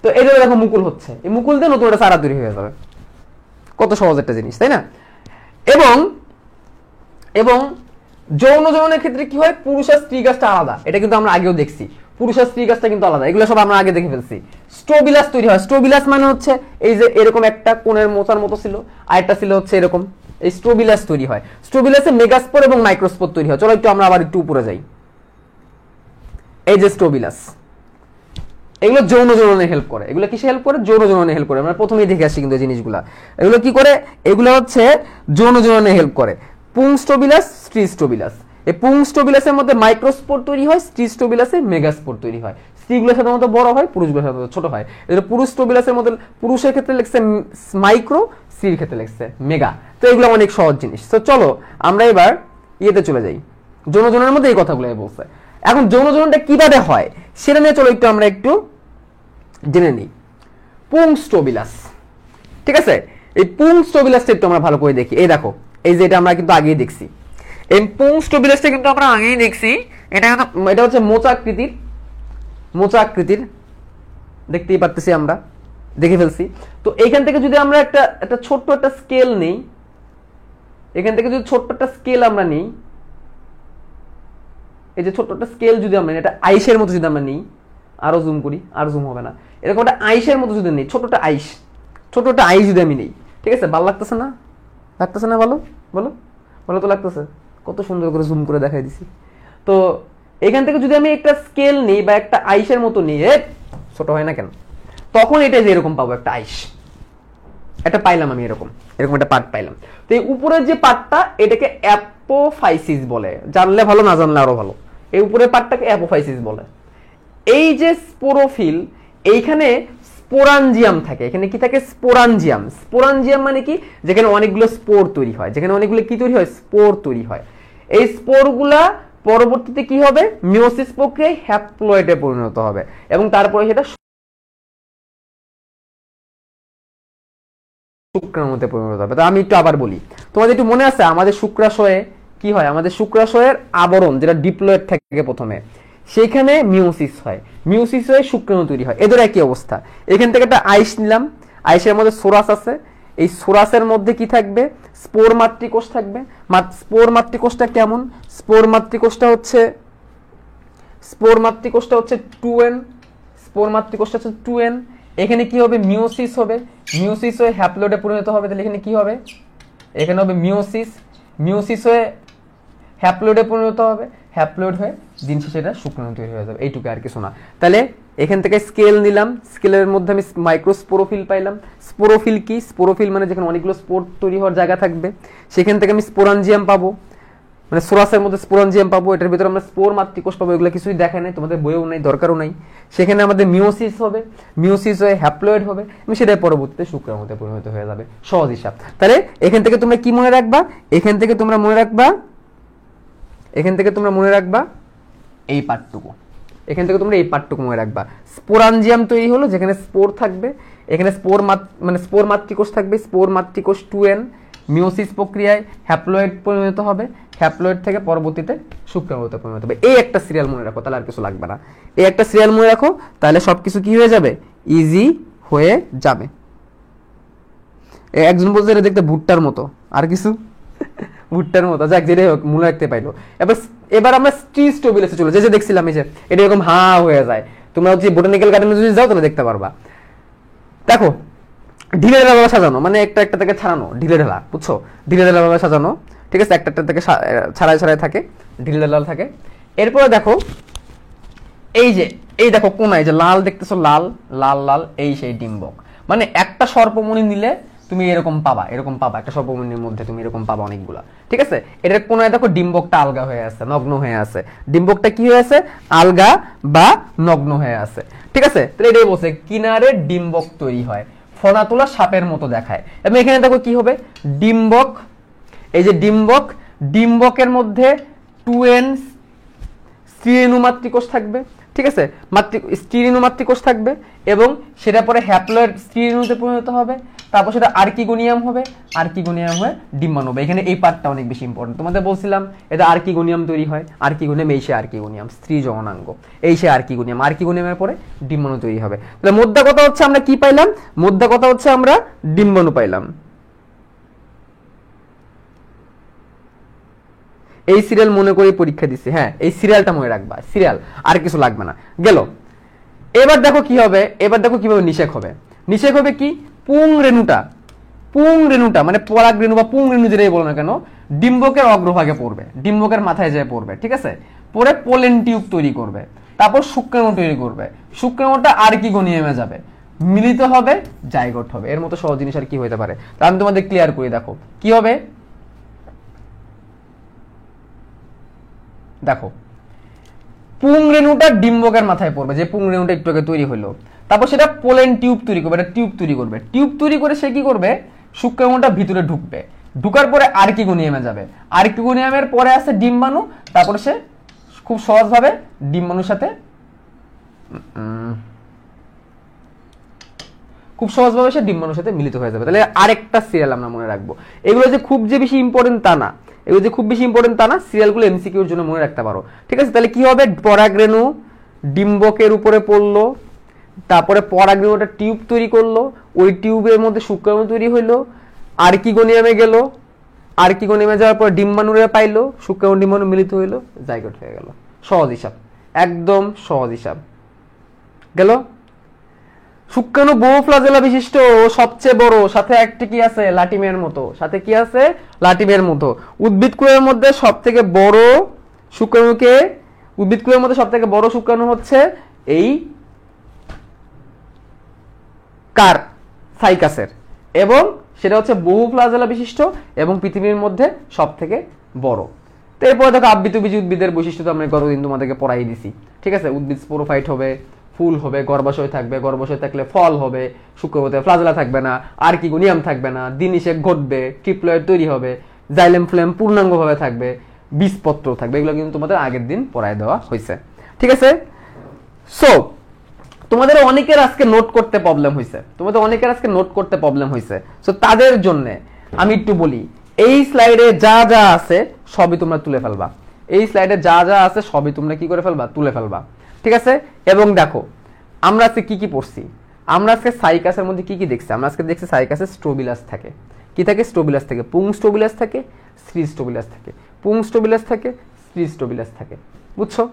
তো এটা দেখো মুকুল হচ্ছে, এই মুকুল দিয়ে নতুন একটা চারা তৈরি হয়ে যাবে। কত সহজ একটা জিনিস, তাই না? এবং এবং যৌন জননের ক্ষেত্রে কি হয়, পুরুষ আর স্ত্রী গাছটা আলাদা, এটা কিন্তু আমরা আগেও দেখছি, পুরুষ আর স্ত্রী গাছটা কিন্তু আলাদা, এগুলো সব আমরা আগে দেখে ফেলছি। স্ট্রোবিলাস তৈরি হয়, স্ট্রোবিলাস মানে হচ্ছে এই যে এরকম একটা কোণের মোচার মতো ছিল, আর একটা ছিল হচ্ছে এরকম, এই স্ট্রোবিলাস তৈরি হয়। স্ট্রোবিলাসে মেগাস্পোর এবং মাইক্রোস্পোর তৈরি হয়। চলো একটু আমরা আবার একটু উপরে যাই। এই যে স্ট্রোবিলাস, এগুলো যৌন জননে হেল্প করে। এগুলো কিসে হেল্প করে? যৌন জননে হেল্প করে। আমরা প্রথমেই দেখে আসছি কিন্তু জিনিসগুলা, এগুলো কি করে, এগুলো হচ্ছে যৌন জননে হেল্প করে। পুংস্টোবিলাস, স্ত্রীস্টোবিলাস। এই পুংস্টোবিলাসের মধ্যে মাইক্রোস্পোর তৈরি হয়, স্ত্রীস্টোবিলাসে মেগাস্পোর তৈরি হয়। স্ত্রীগুলো সাধারণত বড় হয়, পুরুষগুলো সাধারণত ছোট হয়। এর পুরুষটোবিলাসের মধ্যে পুরুষের ক্ষেত্রে লিখছে মাইক্রো, স্ত্রীর ক্ষেত্রে লিখছে মেগা। তো এগুলো অনেক সহজ জিনিস। তো চলো আমরা এবার ইয়েতে চলে যাই, যৌন জননের মধ্যে এই কথাগুলো বলছে। এখন যৌন জননটা কিভাবে হয় সেটা নিয়ে চলো একটু আমরা একটু জেনে নিই। পুংস্টোবিলাস, ঠিক আছে, এই পুংস্টোবিলাসটা একটু আমরা ভালো করে দেখি। এই দেখো, এই যে এটা আমরা কিন্তু আগেই দেখছি, এই পুংস্টোবিলাসটা কিন্তু আমরা আগেই দেখছি। এটা হচ্ছে মোচা আকৃতির, দেখতেই পারতেছি, আমরা দেখে ফেলছি। তো এখান থেকে যদি আমরা একটা ছোট্ট একটা স্কেল নিই, এখান থেকে যদি ছোট্ট একটা স্কেল আমরা নিই, এই যে ছোট্ট একটা স্কেল যদি আমরা, এটা আইসের মতো যদি আমরা নিই, আরো জুম করি, আর জুম হবে না, এরকম একটা আইসের মতো যদি নিই, ছোট একটা আইস যদি আমি নিই, ঠিক আছে, ভালো লাগতেছে না? লাগতেছে না? বলো বলো, ভালো তো লাগতেছে, কত সুন্দর করে জুম করে দেখাই দিছি। তো এখান থেকে যদি আমি একটা স্কেল নিই বা একটা আইসের মতো নিই, ছোট হয় না কেন? তখন এটা যে এরকম পাবো, একটা আইস, এটা পাইলাম আমি, এরকম একটা পার্ট পাইলাম। তো এই উপরের যে পার্টটা, এটাকে অ্যাপোফাইসিস বলে, জানলে ভালো, না জানলে আরো ভালো। এই উপরের পার্টটাকে অ্যাপোফাইসিস বলে। এই যে স্পোরোফিল, এইখানে স্পোরাঞ্জিয়াম থাকে। এখানে কি থাকে? স্পোরাঞ্জিয়াম। স্পোরাঞ্জিয়াম মানে কি? যেখানে অনেকগুলো স্পোর তৈরি হয়, যেখানে অনেকগুলো কি তৈরি হয়? স্পোর তৈরি হয়। এই স্পোরগুলা পরবর্তীতে কি হবে? মিওসিস প্রক্রিয়ায় হ্যাপ্লয়েডে পরিণত হবে, এবং তারপরে সেটা শুক্রাণুতে পরিণত হবে। তো আমি একটু আবার বলি, তোমাদের একটু মনে আছে আমাদের শুক্রাশয়ে কি হয়? আমাদের শুক্রাশয়ের আবরণ যেটা ডিপ্লয়েড থাকে প্রথমে, সেখানে মিওসিস হয়, মিওসিস হয়ে শুক্রাণু তৈরি হয়। এদের একই অবস্থা। এখান থেকে একটা আইস নিলাম, আইসের মধ্যে সোরাস আছে, এই সোরাসের মধ্যে কি থাকবে? স্পোর মাতৃকোষ থাকবে। স্পোর মাতৃকোষটা কেমন? স্পোর মাতৃকোষটা হচ্ছে 2n, স্পোর মাতৃকোষটা হচ্ছে 2n। এখানে কি হবে? মিওসিস হবে, মিওসিস হয়ে হ্যাপ্লয়েডে পরিণত হবে। তাহলে এখানে কি হবে? এখানে হবে মিওসিস, মিওসিস হয়ে হ্যাপ্লয়েডে পরিণত হবে, হ্যাপ্লয়েড হয়ে দিন শেষে এটা শুক্রাণু তৈরি হয়ে যাবে। এইটুকু আর কিছু না। তাহলে এখান থেকে স্কেল নিলাম, স্কেলের মধ্যে আমি মাইক্রোস্পোরোফিল পাইলাম। স্পোরোফিল কি? স্পোরোফিল মানে যেখানে অনেকগুলো স্পোর তৈরি হওয়ার জায়গা থাকবে, সেখান থেকে আমি স্পোরাঞ্জিয়াম পাবো, মানে সোরাসের মধ্যে স্পোরাঞ্জিয়াম পাবো, এটার ভিতরে আমরা স্পোর মাতৃকোষ পাবো। এগুলো কিছুই দেখায় নাই, তোমাদের বইও নাই, দরকারও নাই। সেখানে আমাদের মিওসিস হবে, মিওসিস হয়ে হ্যাপ্লয়েড হবে এবং সেটা পরবর্তীতে শুক্রাণুতে পরিণত হয়ে যাবে। সহজ হিসাব। তাহলে এখান থেকে তোমরা কি মনে রাখবা? এখান থেকে তোমরা মনে রাখবা এই পার্টটুকু। এখান থেকে তোমরা এই পার্টটুকু মনে রাখবা। স্পোরাঞ্জিয়াম তৈরি হলো, যেখানে স্পোর থাকবে, এখানে স্পোর মাতৃকোষ থাকবে, স্পোর মাতৃকোষ 2n মিওসিস প্রক্রিয়ায় হ্যাপ্লয়েড পরিণত হবে, হ্যাপ্লয়েড থেকে পরবর্তীতে শুক্রাণুতে পরিণত হবে। এই একটা সিরিয়াল মনে রাখো, তাহলে আর কিছু লাগবে না। এই একটা সিরিয়াল মনে রাখো, তাহলে সবকিছু কি হয়ে যাবে? ইজি হয়ে যাবে। একজন বলছে এটা দেখতে ভুট্টার মতো, আর কিছু ভুট্টার মতো, যাক যেটাই হোক মনে রাখতে পাইলো। এবার আমরা স্টোবিলাসে চলে যে দেখছিলাম, এই যে এটা এরকম হা হয়ে যায়। তোমরা হচ্ছে বোটানিক্যাল গার্ডেনে যদি যাও তাহলে দেখতে পারবা। দেখো ঢিলে ঢালা ভাবে সাজানো, মানে একটা একটা থেকে ছাড়ানো, ঢিলে ঢালা, বুঝছো? ঢিলে ঢালা ভাবে সাজানো, ঠিক আছে? একটা একটা থেকে ছাড়াই ছাড়াই থাকে, ঢিলে ঢালা থাকে। এরপরে দেখো এই দেখো কোনায় যে লাল দেখতেছো, লাল লাল লাল, এই সেই ডিম্বক। মানে একটা সর্পমণি নিলে তুমি এরকম পাবা একটা সর্পমণির মধ্যে তুমি এরকম পাবা অনেকগুলা, ঠিক আছে? এটার কোনায় দেখো ডিম্বকটা আলগা হয়ে আছে, নগ্ন হয়ে আছে। ডিম্বকটা কি হয়ে আছে? আলগা বা নগ্ন হয়ে আছে, ঠিক আছে? তাহলে এটাই বলছে কিনারে ডিম্বক তৈরি হয়, ফনা তোলা সাপের মতো দেখায়। এবং এখানে দেখো কি হবে? ডিম্বক, এই যে ডিম্বকের মধ্যে 2n স্ত্রীরেণু মাতৃকোষ থাকবে, ঠিক আছে? স্ত্রীরেণু মাতৃকোষ থাকবে এবং সেটা পরে হ্যাপ্লয়েড স্ত্রীরেণুতে পরিণত হবে, তারপর সেটা আর্কিগোনিয়াম হবে, আর্কিগোনিয়াম হয়ে ডিম্বাণু হবে। এখানে এই পার্টটা অনেক বেশি ইম্পর্টেন্ট। তোমাদের বলছিলাম এটা আর্কিগোনিয়াম তৈরি হয়, আর্কিগোনিয়াম, এই সে আর্কিগোনিয়াম, স্ত্রী যৌনাঙ্গ, এই সে আর্কিগোনিয়াম, আর্কিগোনিয়ামের পরে ডিম্বাণু তৈরি হবে। তাহলে মোদ্দা কথা হচ্ছে আমরা কি পাইলাম? মোদ্দা কথা হচ্ছে আমরা ডিম্বাণু পাইলাম। এই সিরিয়াল মনে করে পরীক্ষা দিছি, হ্যাঁ এই সিরিয়ালটা মনে রাখবা, সিরিয়াল, আর কিছু লাগবে না। গেল। এবার দেখো কি হবে, এবার দেখো কিভাবে নিষেক হবে। নিষেক হবে কি? পুং রেণুটা মানে পরাগ রেণু বা পুং রেণু যেটাই বলো না কেন, ডিম্বকের অগ্রভাগে পড়বে, ডিম্বকের মাথায় যেয়ে পড়বে, ঠিক আছে? পরে পোলেন টিউব তৈরি করবে, তারপর শুক্রাণু তৈরি করবে, শুক্রাণুটা আর্কিগোনিয়ামে যাবে, মিলিত হবে, জাইগোট হবে। এর মতো সহজ জিনিস আর কি হতে পারে? তা আমি তোমাদের ক্লিয়ার করে দেখো কি হবে। দেখো পুং রেণুটা ডিম্বকের মাথায় পড়বে, যে পুং রেণুটা একটু আগে তৈরি হলো, তারপর সেটা পোলেন টিউব তৈরি করবে, এটা টিউব তৈরি করবে, টিউব তৈরি করে সে কি করবে? শুক্রাণুটা ভিতরে ঢুকবে, ঢুকার পরে আর্কিগোনিয়ামে যাবে, আর্কিগোনিয়ামের পরে আছে ডিম্বাণু, তারপরে সে খুব সহজভাবে ডিম্বাণুর সাথে সে ডিম্বাণুর সাথে মিলিত হয়ে যাবে। তাহলে আরেকটা সিরিয়াল আমরা মনে রাখবো। এগুলো যে খুব যে বেশি ইম্পর্টেন্ট তা না, সিরিয়ালগুলো এমসিকিউর জন্য মনে রাখতে পারো, ঠিক আছে? তাহলে কি হবে? পরাগরেণু ডিম্বকের উপরে পড়লো, তারপরে পরাগরেণুটা টিউব তৈরি করলো, ওই টিউবের মধ্যে শুক্রাণু তৈরি হইলো, আর্কিগোনিয়ামে গেল, আর্কিগোনিয়ামে যাওয়ার পর ডিম্বাণুরে পাইলো, শুক্রাণু ডিম্বাণু মিলিত হইলো, জাইগোট হয়ে গেল। সহজ হিসাব, একদম সহজ হিসাব। গেল। শুক্রাণু বহু ফ্লাজেলা বিশিষ্ট, সবচেয়ে বড়, সাথে একটা কি আছে? লাটিমের মতো, সাথে কি আছে? লাটিমের মতো। উদ্ভিদকুলের মধ্যে সবথেকে বড় শুক্রাণুকে, উদ্ভিদকুলের মধ্যে সবথেকে বড় শুক্রাণু হচ্ছে এই কার? সাইকাসের, এবং সেটা হচ্ছে বহু ফ্লাজেলা বিশিষ্ট এবং পৃথিবীর মধ্যে সবথেকে বড়। তো এরপরে দেখো আবৃতবীজী উদ্ভিদের বৈশিষ্ট্য তো আমরা গতদিন তোমাদেরকে পড়াই দিছি, ঠিক আছে? উদ্ভিদ স্পোরোফাইট হবে, ফুল হবে, গর্ভাশয় থাকবে, গর্ভাশয় থাকলে ফল হবে, শুক্রাণুতে ফ্লাজেলা থাকবে না, আর্কিগোনিয়াম থাকবে না, দিনিষেক ঘটবে, ট্রিপ্লয়েড তৈরি হবে, জাইলেম ফ্লেম পূর্ণাঙ্গভাবে থাকবে, বীজপত্র থাকবে। এগুলো কিন্তু তোমাদের আগের দিন পড়ায় দেওয়া হয়েছে, ঠিক আছে? সো তোমাদের অনেকের আজকে নোট করতে প্রবলেম হয়েছে, সো তাদের জন্য আমি একটু বলি, এই স্লাইডে যা যা আছে সবই তোমরা তুলে ফেলবা, এই স্লাইডে যা যা আছে সবই তোমরা কি করে ফেলবা? তুলে ফেলবা, ঠিক আছে? এবং দেখো আমরা আজকে কি কি পড়ছি, আমরা আজকে সাইকাসের মধ্যে কি কি দেখছি। আমরা আজকে দেখছি সাইকাসে স্ট্রোবিলাস থাকে, কি থাকে? স্ট্রোবিলাস থাকে, পুং স্ট্রোবিলাস থাকে, স্ত্রী স্ট্রোবিলাস থাকে, পুং স্ট্রোবিলাস থাকে, স্ত্রী স্ট্রোবিলাস থাকে, বুঝছো?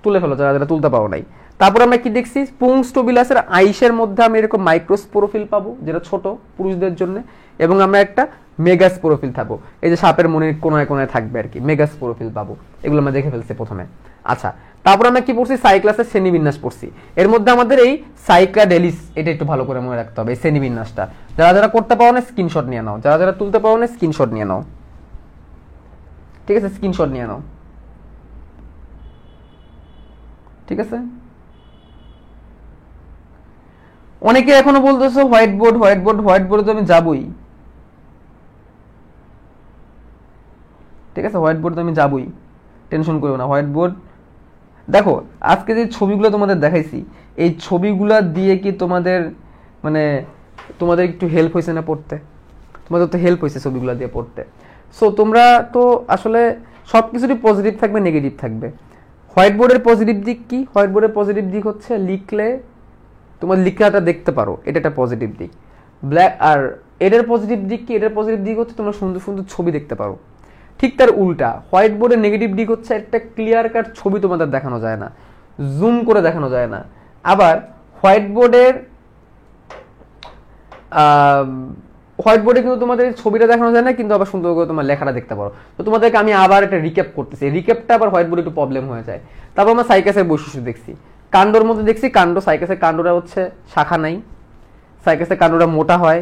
তুলে ফেলো যারা যারা তুলতে পারো নাই। তারপর আমরা কি দেখছি? পুং স্ট্রোবিলাসের আইসের মধ্যে আমি এরকম মাইক্রোস্পোরোফিল পাবো, যেটা ছোট পুরুষদের জন্য, এবং আমরা একটা মেগাস্পোরোফিল পাবো, এই যে সাপের মনের কোনায় কোনায় থাকবে আর কি, মেগাস্পোরোফিল পাবো। এগুলো আমরা দেখে ফেলছি প্রথমে। আচ্ছা, তারপর আমরা কি পড়ছি, সাইক্লাসের শ্রেণীবিন্যাস পড়ছি। এর মধ্যে আমাদের এই সাইক্লাডেলিস এটা একটু ভালো করে মনে রাখতে হবে, এই শ্রেণীবিন্যাসটা। যারা যারা করতে পারো না স্ক্রিনশট নিয়ে নাও, যারা যারা তুলতে পারো না স্ক্রিনশট নিয়ে নাও, ঠিক আছে? স্ক্রিনশট নিয়ে নাও, ঠিক আছে? অনেকে এখনো বলতেছো white board white board white বোর্ডে তো আমি যাবই, ঠিক আছে? হোয়াইট বোর্ড তো আমি যাবই, টেনশন করো না। হোয়াইট বোর্ড দেখো, আজকে যে ছবিগুলো তোমাদের দেখাইছি, এই ছবিগুলো দিয়ে কি তোমাদের মানে তোমাদের একটু হেল্প হয়েছে না পড়তে? তোমাদের তো হেল্প হয়েছে ছবিগুলো দিয়ে পড়তে। সো তোমরা তো আসলে সব কিছুরই পজিটিভ থাকবে, নেগেটিভ থাকবে। হোয়াইট বোর্ডের পজিটিভ দিক কি? হোয়াইট বোর্ডের পজিটিভ দিক হচ্ছে লিখলে তোমার লেখাটা দেখতে পারো, এটা একটা পজিটিভ দিক। ব্ল্যাক আর এটার পজিটিভ দিক কি? এটার পজিটিভ দিক হচ্ছে তোমরা সুন্দর সুন্দর ছবি দেখতে পারো। ঠিক তার উল্টা, হোয়াইট বোর্ডের নেগেটিভ দিক হচ্ছে একটা ক্লিয়ার কাট ছবি তোমাদের দেখানো যায় না, জুম করে দেখানো যায় না। আবার হোয়াইট বোর্ডের কিন্তু তোমাদের ছবিটা দেখানো যায় না, কিন্তু আবার সুন্দর করে তোমার লেখাটা দেখতে পারো। তো তোমাদেরকে আমি আবার একটা রিক্যাপ করতেছি, রিক্যাপটা আবার হোয়াইট বোর্ডে একটু প্রবলেম হয়ে যায়। তারপর আমরা সাইকাসের বৈশিষ্ট্য দেখছি, কাণ্ডর মধ্যে দেখছি কাণ্ড, সাইকাসের কাণ্ডটা হচ্ছে শাখা নাই, সাইকাসের কাণ্ডটা মোটা হয়,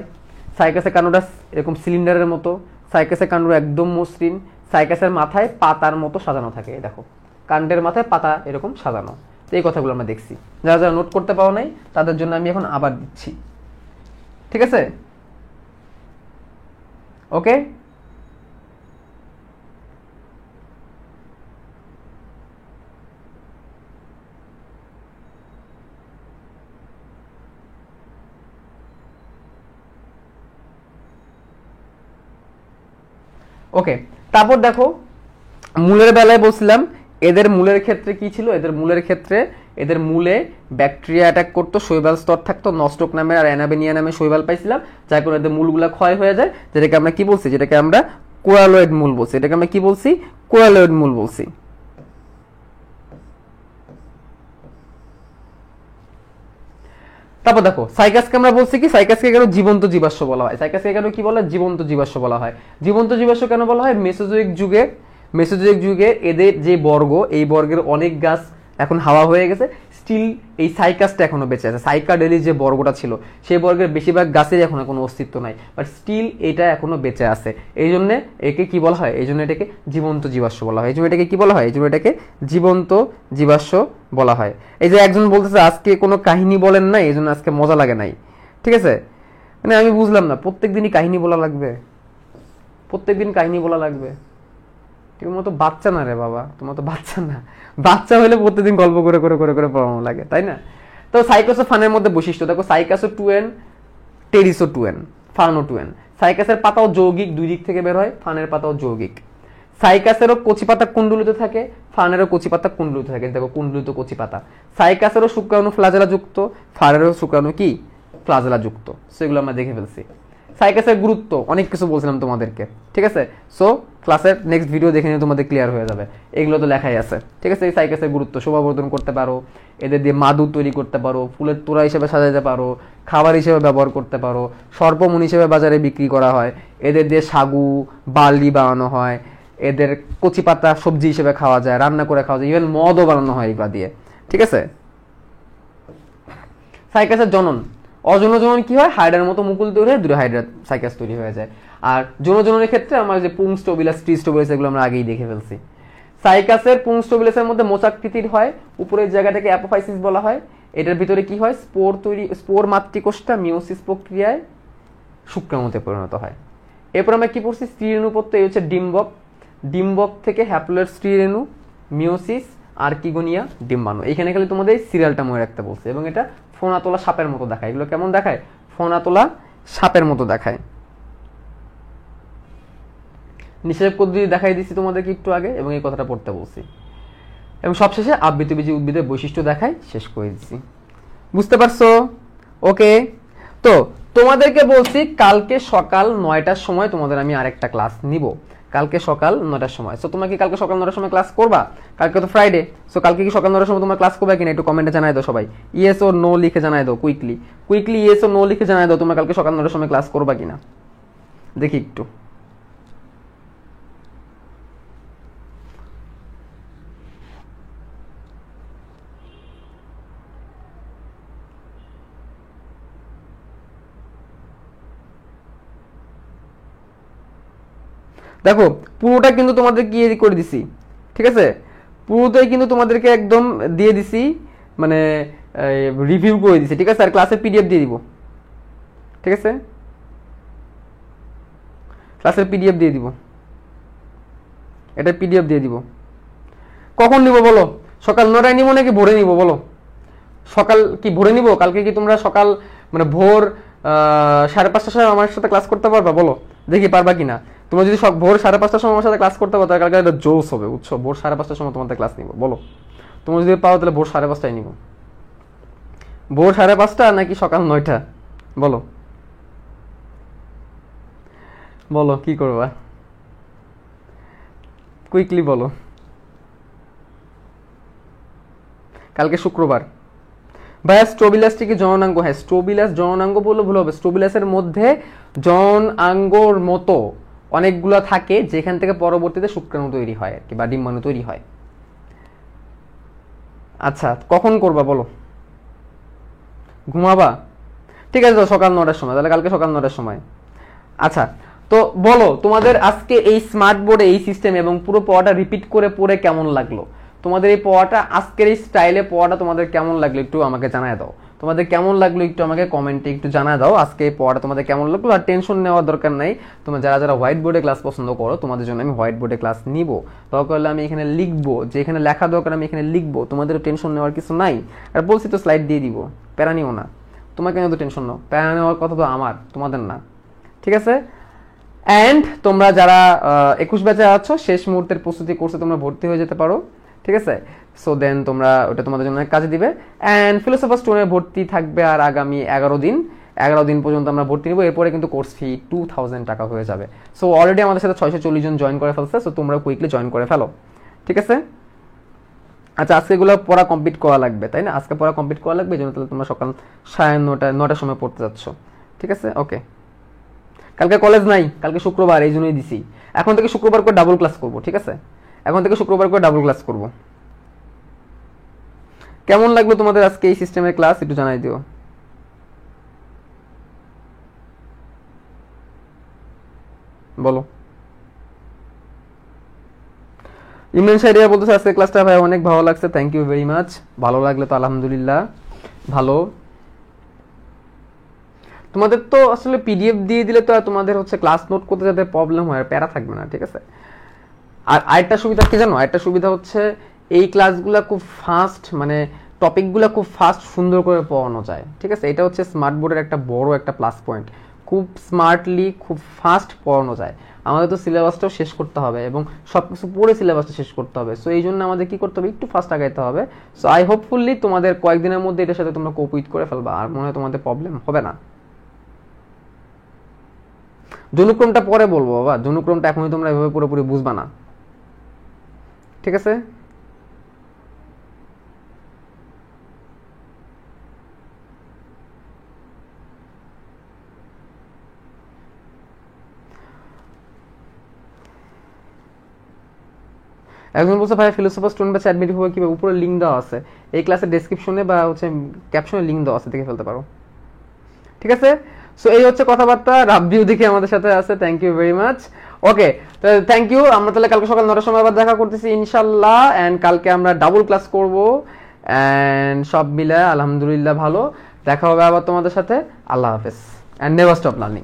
সাইকাসের কাণ্ডটা এরকম সিলিন্ডারের মতো, সাইকাসের কাণ্ড একদম মসৃণ, সাইকাসের মাথায় পাতার মতো সাজানো থাকে। দেখো, কাণ্ডের মাথায় পাতা এরকম সাজানো। তো এই কথাগুলো আমরা দেখছি, যারা যারা নোট করতে পারো নাই তাদের জন্য আমি এখন আবার দিচ্ছি, ঠিক আছে? ওকে, ওকে। তারপর দেখো, মূলের বেলায় বলছিলাম এদের মূলের ক্ষেত্রে কি ছিল, এদের মূলে ব্যাকটেরিয়া অ্যাটাক করতো, শৈবাল স্তর থাকতো, নস্টক নামে আর অ্যানাবেনিয়া নামে শৈবাল পাইছিলাম, যার কারণে এদের মূলগুলা ক্ষয় হয়ে যায়, যেটাকে আমরা কি বলছি, যেটাকে আমরা কোরালয়েড মূল বলছি, এটাকে আমরা কি বলছি, কোরালয়েড মূল বলছি। তারপর দেখো, সাইকাসকে আমরা বলছি কি, সাইকাসকে কেন জীবন্ত জীবাশ্ম বলা হয়? সাইকাসকে কেন কি বলা হয়, জীবন্ত জীবাশ্ম বলা হয়? জীবন্ত জীবাশ্ম কেন বলা হয়? মেসোজোইক যুগে এদের যে বর্গ, এই বর্গের অনেক গাছ এখন হাওয়া হয়ে গেছে, স্টিল এই সাইকাসটা এখনো বেঁচে আছে। সাইকাডেলি যে বর্গটা ছিল, সেই বর্গের বেশিরভাগ গাছের এখনো কোনো অস্তিত্ব নাই, বাট স্টিল এটা এখনো বেঁচে আছে। এই জন্য একে কি বলা হয়, এই জন্য এটাকে জীবন্ত জীবাশ্ম বলা হয়। এই জন্য এটাকে কি বলা হয়, এই জন্য এটাকে জীবন্ত জীবাশ্ম বলা হয়। এই যে একজন বলতেছে আজকে কোনো কাহিনী বলেন না, এই জন্য আজকে মজা লাগে নাই, ঠিক আছে? মানে আমি বুঝলাম না, প্রত্যেক দিনই কাহিনী বলা লাগবে? প্রত্যেক দিন কাহিনী বলা লাগবে? তোমার তো বাচ্চা না রে বাবা, তোমার তো বাচ্চা না। বাচ্চা হলে প্রতিদিন গল্প করে করে করে করে পড়ানো লাগে, তাই না? তো সাইকাসো ফানের মধ্যে বৈশিষ্ট্য দেখো, সাইকাসো 2n, টেরিসো 2n, ফানও 2n। সাইকাসের পাতাও যৌগিক, দুই দিক থেকে বের হয়, ফানের পাতাও যৌগিক। সাইকাসেরও কচি পাতা কুণ্ডলিত থাকে, ফানেরও কচি পাতা কুণ্ডলিত থাকে। দেখো, কুণ্ডলিত কচি পাতা। সাইকাসেরও শুক্রাণু ফ্লাজেলা যুক্ত, ফানেরও শুক্রাণু কি ফ্লাজেলা যুক্ত। সেগুলো আমরা দেখে ফেলছি। সাইকাসের গুরুত্ব অনেক কিছু বলছিলাম তোমাদেরকে, ঠিক আছে? সো ক্লাসের নেক্সট ভিডিও দেখে নিয়ে তোমাদের ক্লিয়ার হয়ে যাবে, এগুলো তো লেখাই আছে, ঠিক আছে? এই সাইকাসের গুরুত্ব, শোভাবর্ধন করতে পারো, এদের দিয়ে মাদুর তৈরি করতে পারো, ফুলের তোড়া হিসেবে সাজাতে পারো, খাবার হিসেবে ব্যবহার করতে পারো, সর্পমূল হিসেবে বাজারে বিক্রি করা হয়, এদের দিয়ে সাগু বার্লি বানানো হয়, এদের কচি পাতা সবজি হিসেবে খাওয়া যায়, রান্না করে খাওয়া যায়, ইভেন মদও বানানো হয় এগুলা দিয়ে, ঠিক আছে? সাইকাসের জনন, অজনজনন কি হয়, হাইড্রার মতো মুকুল তৈরি হয়, দুটো হাইড্রা সাইকাস তৈরি হয়ে যায়। আর যৌনজননের ক্ষেত্রে আমরা যে পুংস্টোবিলাস, ট্রিস্টোবিলাস এগুলো আমরা আগেই দেখে ফেলছি। সাইকাসের পুংস্টোবিলাসের মধ্যে মোচাকৃতির হয়, উপরের জায়গাটাকে অ্যাপোফাইসিস বলা হয়। এটার ভিতরে কি হয়, স্পোর মাতৃকোষটা মিওসিস প্রক্রিয়ায় শুক্রাণুতে পরিণত হয়। এরপর আমরা কি পড়ছি, স্ত্রীরেণুপত্য, এই হচ্ছে ডিম্বক, ডিম্বক থেকে হ্যাপ্লয়েড স্ত্রীরেণু, মিওসিস, আর্কিগোনিয়া, ডিম্বাণু। এখানে খালি তোমাদের এই সিরিয়ালটা মনে রাখতে বলছে, এবং এটা ফোনাতোলা সাপের মতো দেখায়। এগুলো কেমন দেখায়, ফোনাতোলা সাপের মতো দেখায়। নিষেধ পদ্ধতি দেখাই দিচ্ছি তোমাদেরকে একটু আগে, এবং এই কথাটা পড়তে বলছি, এবং সবশেষে আবৃতবীজী উদ্ভিদের বৈশিষ্ট্য দেখাই শেষ করে দিচ্ছি। বুঝতে পারছো? ওকে। তো তোমাদেরকে বলছি কালকে সকাল 9টার সময় তোমাদের আমি আরেকটা ক্লাস নিব, কালকে সকাল 9টার সময়। সো তোমরা কি কালকে সকাল 9টার সময় ক্লাস করবা? কালকে তো ফ্রাইডে, সো কালকে কি সকাল 9টার সময় তোমরা ক্লাস করবে কিনা একটু কমেন্টে জানাই দাও সবাই। ইয়েস ও নো লিখে জানাই দাও, কুইকলি ইয়েস ও নো লিখে জানাই দাও তোমরা কালকে সকাল 9টার সময় ক্লাস করবা কিনা, দেখি একটু। দেখো পুরোটা কিন্তু তোমাদের কি করে দিছি, ঠিক আছে, পুরোটাই কিন্তু তোমাদেরকে একদম দিয়ে দিছি, মানে রিভিউ করে দিছি, ঠিক আছে। আর ক্লাসের পিডিএফ দিয়ে দিব, ঠিক আছে, ক্লাসের পিডিএফ দিয়ে দিব, এটা পিডিএফ দিয়ে দিব। কখন নিব বলো? সকাল 9টায় নিব নাকি ভোরে নিব বলো? সকাল কি ভোরে নিব? কালকে কি তোমরা সকাল মানে ভোর 5:30টার সময় আমার সাথে ক্লাস করতে পারবা বলো? দেখি পারবা কিনা। তোমরা যদি ভোর 5:30টার সময় আমার সাথে ক্লাস করতে পারো তাহলে কালকে একটা জোশ হবে, বুঝছো? ভোর 5:30টার সময় তোমাদের ক্লাস নিব, বলো? তোমরা যদি পাও তাহলে ভোর 5:30টায় নিব। ভোর 5:30 নাকি সকাল 9টা বলো? বলো কি করবা, কুইকলি বলো। কালকে শুক্রবার। ভাইয়া স্ট্রোবিলাসটি কি জননাঙ্গ? হ্যাঁ, স্ট্রোবিলাস জননাঙ্গ বললে ভুল হবে। স্ট্রোবিলাসের মধ্যে জননাঙ্গর মতো অনেকগুলো থাকে যেখান থেকে পরবর্তীতে শুক্রাণু তৈরি হয় আর কি, বা ডিম্বাণু তৈরি হয়। আচ্ছা কখন করবা বলো? ঘুমাবা? ঠিক আছে, তো সকাল 9টার সময়, তাহলে কালকে সকাল 9টার সময়। আচ্ছা তো বলো তোমাদের আজকে এই স্মার্ট বোর্ডে এই সিস্টেম এবং পুরো পড়াটা রিপিট করে পড়ে কেমন লাগলো? তোমাদের এই পড়াটা আজকের এই স্টাইলে পড়াটা তোমাদের কেমন লাগলো একটু আমাকে জানায় দাও। তোমাদের কেমন লাগলো একটু আমাকে কমেন্টে একটু জানায় দাও। আজকে এই পড়াটা তোমাদের কেমন লাগলো? আর টেনশন নেওয়ার দরকার নাই। তোমরা যারা যারা হোয়াইট বোর্ডে ক্লাস পছন্দ করো তোমাদের জন্য আমি হোয়াইট বোর্ডে ক্লাস নিব। দরকার হলে আমি এখানে লিখবো, যে এখানে লেখা দরকার আমি এখানে লিখবো, তোমাদের টেনশন নেওয়ার কিছু নাই। আর বলছি তো স্লাইড দিয়ে দিব, প্যারা নিও না। তোমাকে কেন তো টেনশন নাও, প্যারা নেওয়ার কথা তো আমার, তোমাদের না, ঠিক আছে। অ্যান্ড তোমরা যারা 21 ব্যাচে আছো শেষ মুহূর্তের প্রস্তুতি কোর্সে তোমরা ভর্তি হয়ে যেতে পারো, ঠিক আছে। সো দেন তোমরা ওটা তোমাদের জন্য কাজে দিবে। অ্যান্ড ফিলোসফার স্টোনে ভর্তি থাকবে আর আগামী 11 দিন পর্যন্ত আমরা ভর্তি নিব। এরপরে কিন্তু কোর্স ফি 2000 টাকা হয়ে যাবে। সো অলরেডি আমাদের সাথে 640 জন জয়েন করে ফেলছে। সো তোমরা কুইকলি জয়েন করে ফেলো, ঠিক আছে। আচ্ছা আজকে এগুলো পড়া কমপ্লিট করা লাগবে, তাই না? আজকে পড়া কমপ্লিট করা লাগবে, এই জন্য তাহলে তোমরা সকাল 9:30-9টার সময় পড়তে যাচ্ছ, ঠিক আছে। ওকে, কালকে কলেজ নাই, কালকে শুক্রবার, এই জন্যই দিছি। এখন থেকে শুক্রবার করে ডাবল ক্লাস করব, ঠিক আছে। এখন থেকে শুক্রবার করে ডাবল ক্লাস করব। কেমন লাগলো তোমাদের আজকে এই সিস্টেমের ক্লাস একটু জানাই দিও। বলো। ইমরান শাহরিয়া বলতেছে আজকে ক্লাসটা ভাই অনেক ভালো লাগছে, থ্যাংক ইউ ভেরি মাচ। ভালো লাগলে তো আলহামদুলিল্লাহ ভালো। তোমাদের তো আসলে পিডিএফ দিয়ে দিলে তো তোমাদের হচ্ছে ক্লাস নোট করতে যাতে প্রবলেম হয়, প্যারা থাকবে না, ঠিক আছে। আর আরেকটা সুবিধা কি জানো? আরেকটা সুবিধা হচ্ছে এই ক্লাসগুলো খুব ফাস্ট, মানে টপিকগুলো খুব ফাস্ট সুন্দর করে পড়ানো যায়, ঠিক আছে। এটা হচ্ছে স্মার্ট বোর্ডের একটা বড় একটা প্লাস পয়েন্ট। খুব স্মার্টলি খুব ফাস্ট পড়ানো যায়। আমাদের তো সিলেবাসটাও শেষ করতে হবে এবং সব কিছু পড়ে সিলেবাসটা শেষ করতে হবে। সো এই জন্য আমাদের কি করতে হবে, একটু ফাস্ট আগাইতে হবে। সো আই হোপফুলি তোমাদের কয়েকদিনের মধ্যে এটার সাথে তোমরা কোপ উইথ করে ফেলবা, আর মনে হয় তোমাদের প্রবলেম হবে না। জনুক্রমটা পরে বলবো বাবা, জনুক্রমটা এখনই তোমরা এভাবে পুরোপুরি বুঝবা না, ঠিক আছে। একজন বলছে ভাই ফিলোসফার স্টোন ব্যাচে অ্যাডমিট হবে কিভাবে? উপরে লিঙ্ক দেওয়া আছে, এই ক্লাসের ডেসক্রিপশনে বা হচ্ছে ক্যাপশনে লিঙ্ক দেওয়া আছে, দেখে ফেলতে পারো, ঠিক আছে। সো এই হচ্ছে কথাবার্তা। রাব্বিও দেখে আমাদের সাথে আছে, thank you very much. Okay, thank you. আমরা তাহলে কালকে সকাল 9টার সময় আবার দেখা করতেছি ইনশাল্লাহ। অ্যান্ড কালকে আমরা ডাবল ক্লাস করব। অ্যান্ড সব মিলে আলহামদুলিল্লাহ ভালো। দেখা হবে আবার তোমাদের সাথে। আল্লাহ হাফেজ। And never stop learning.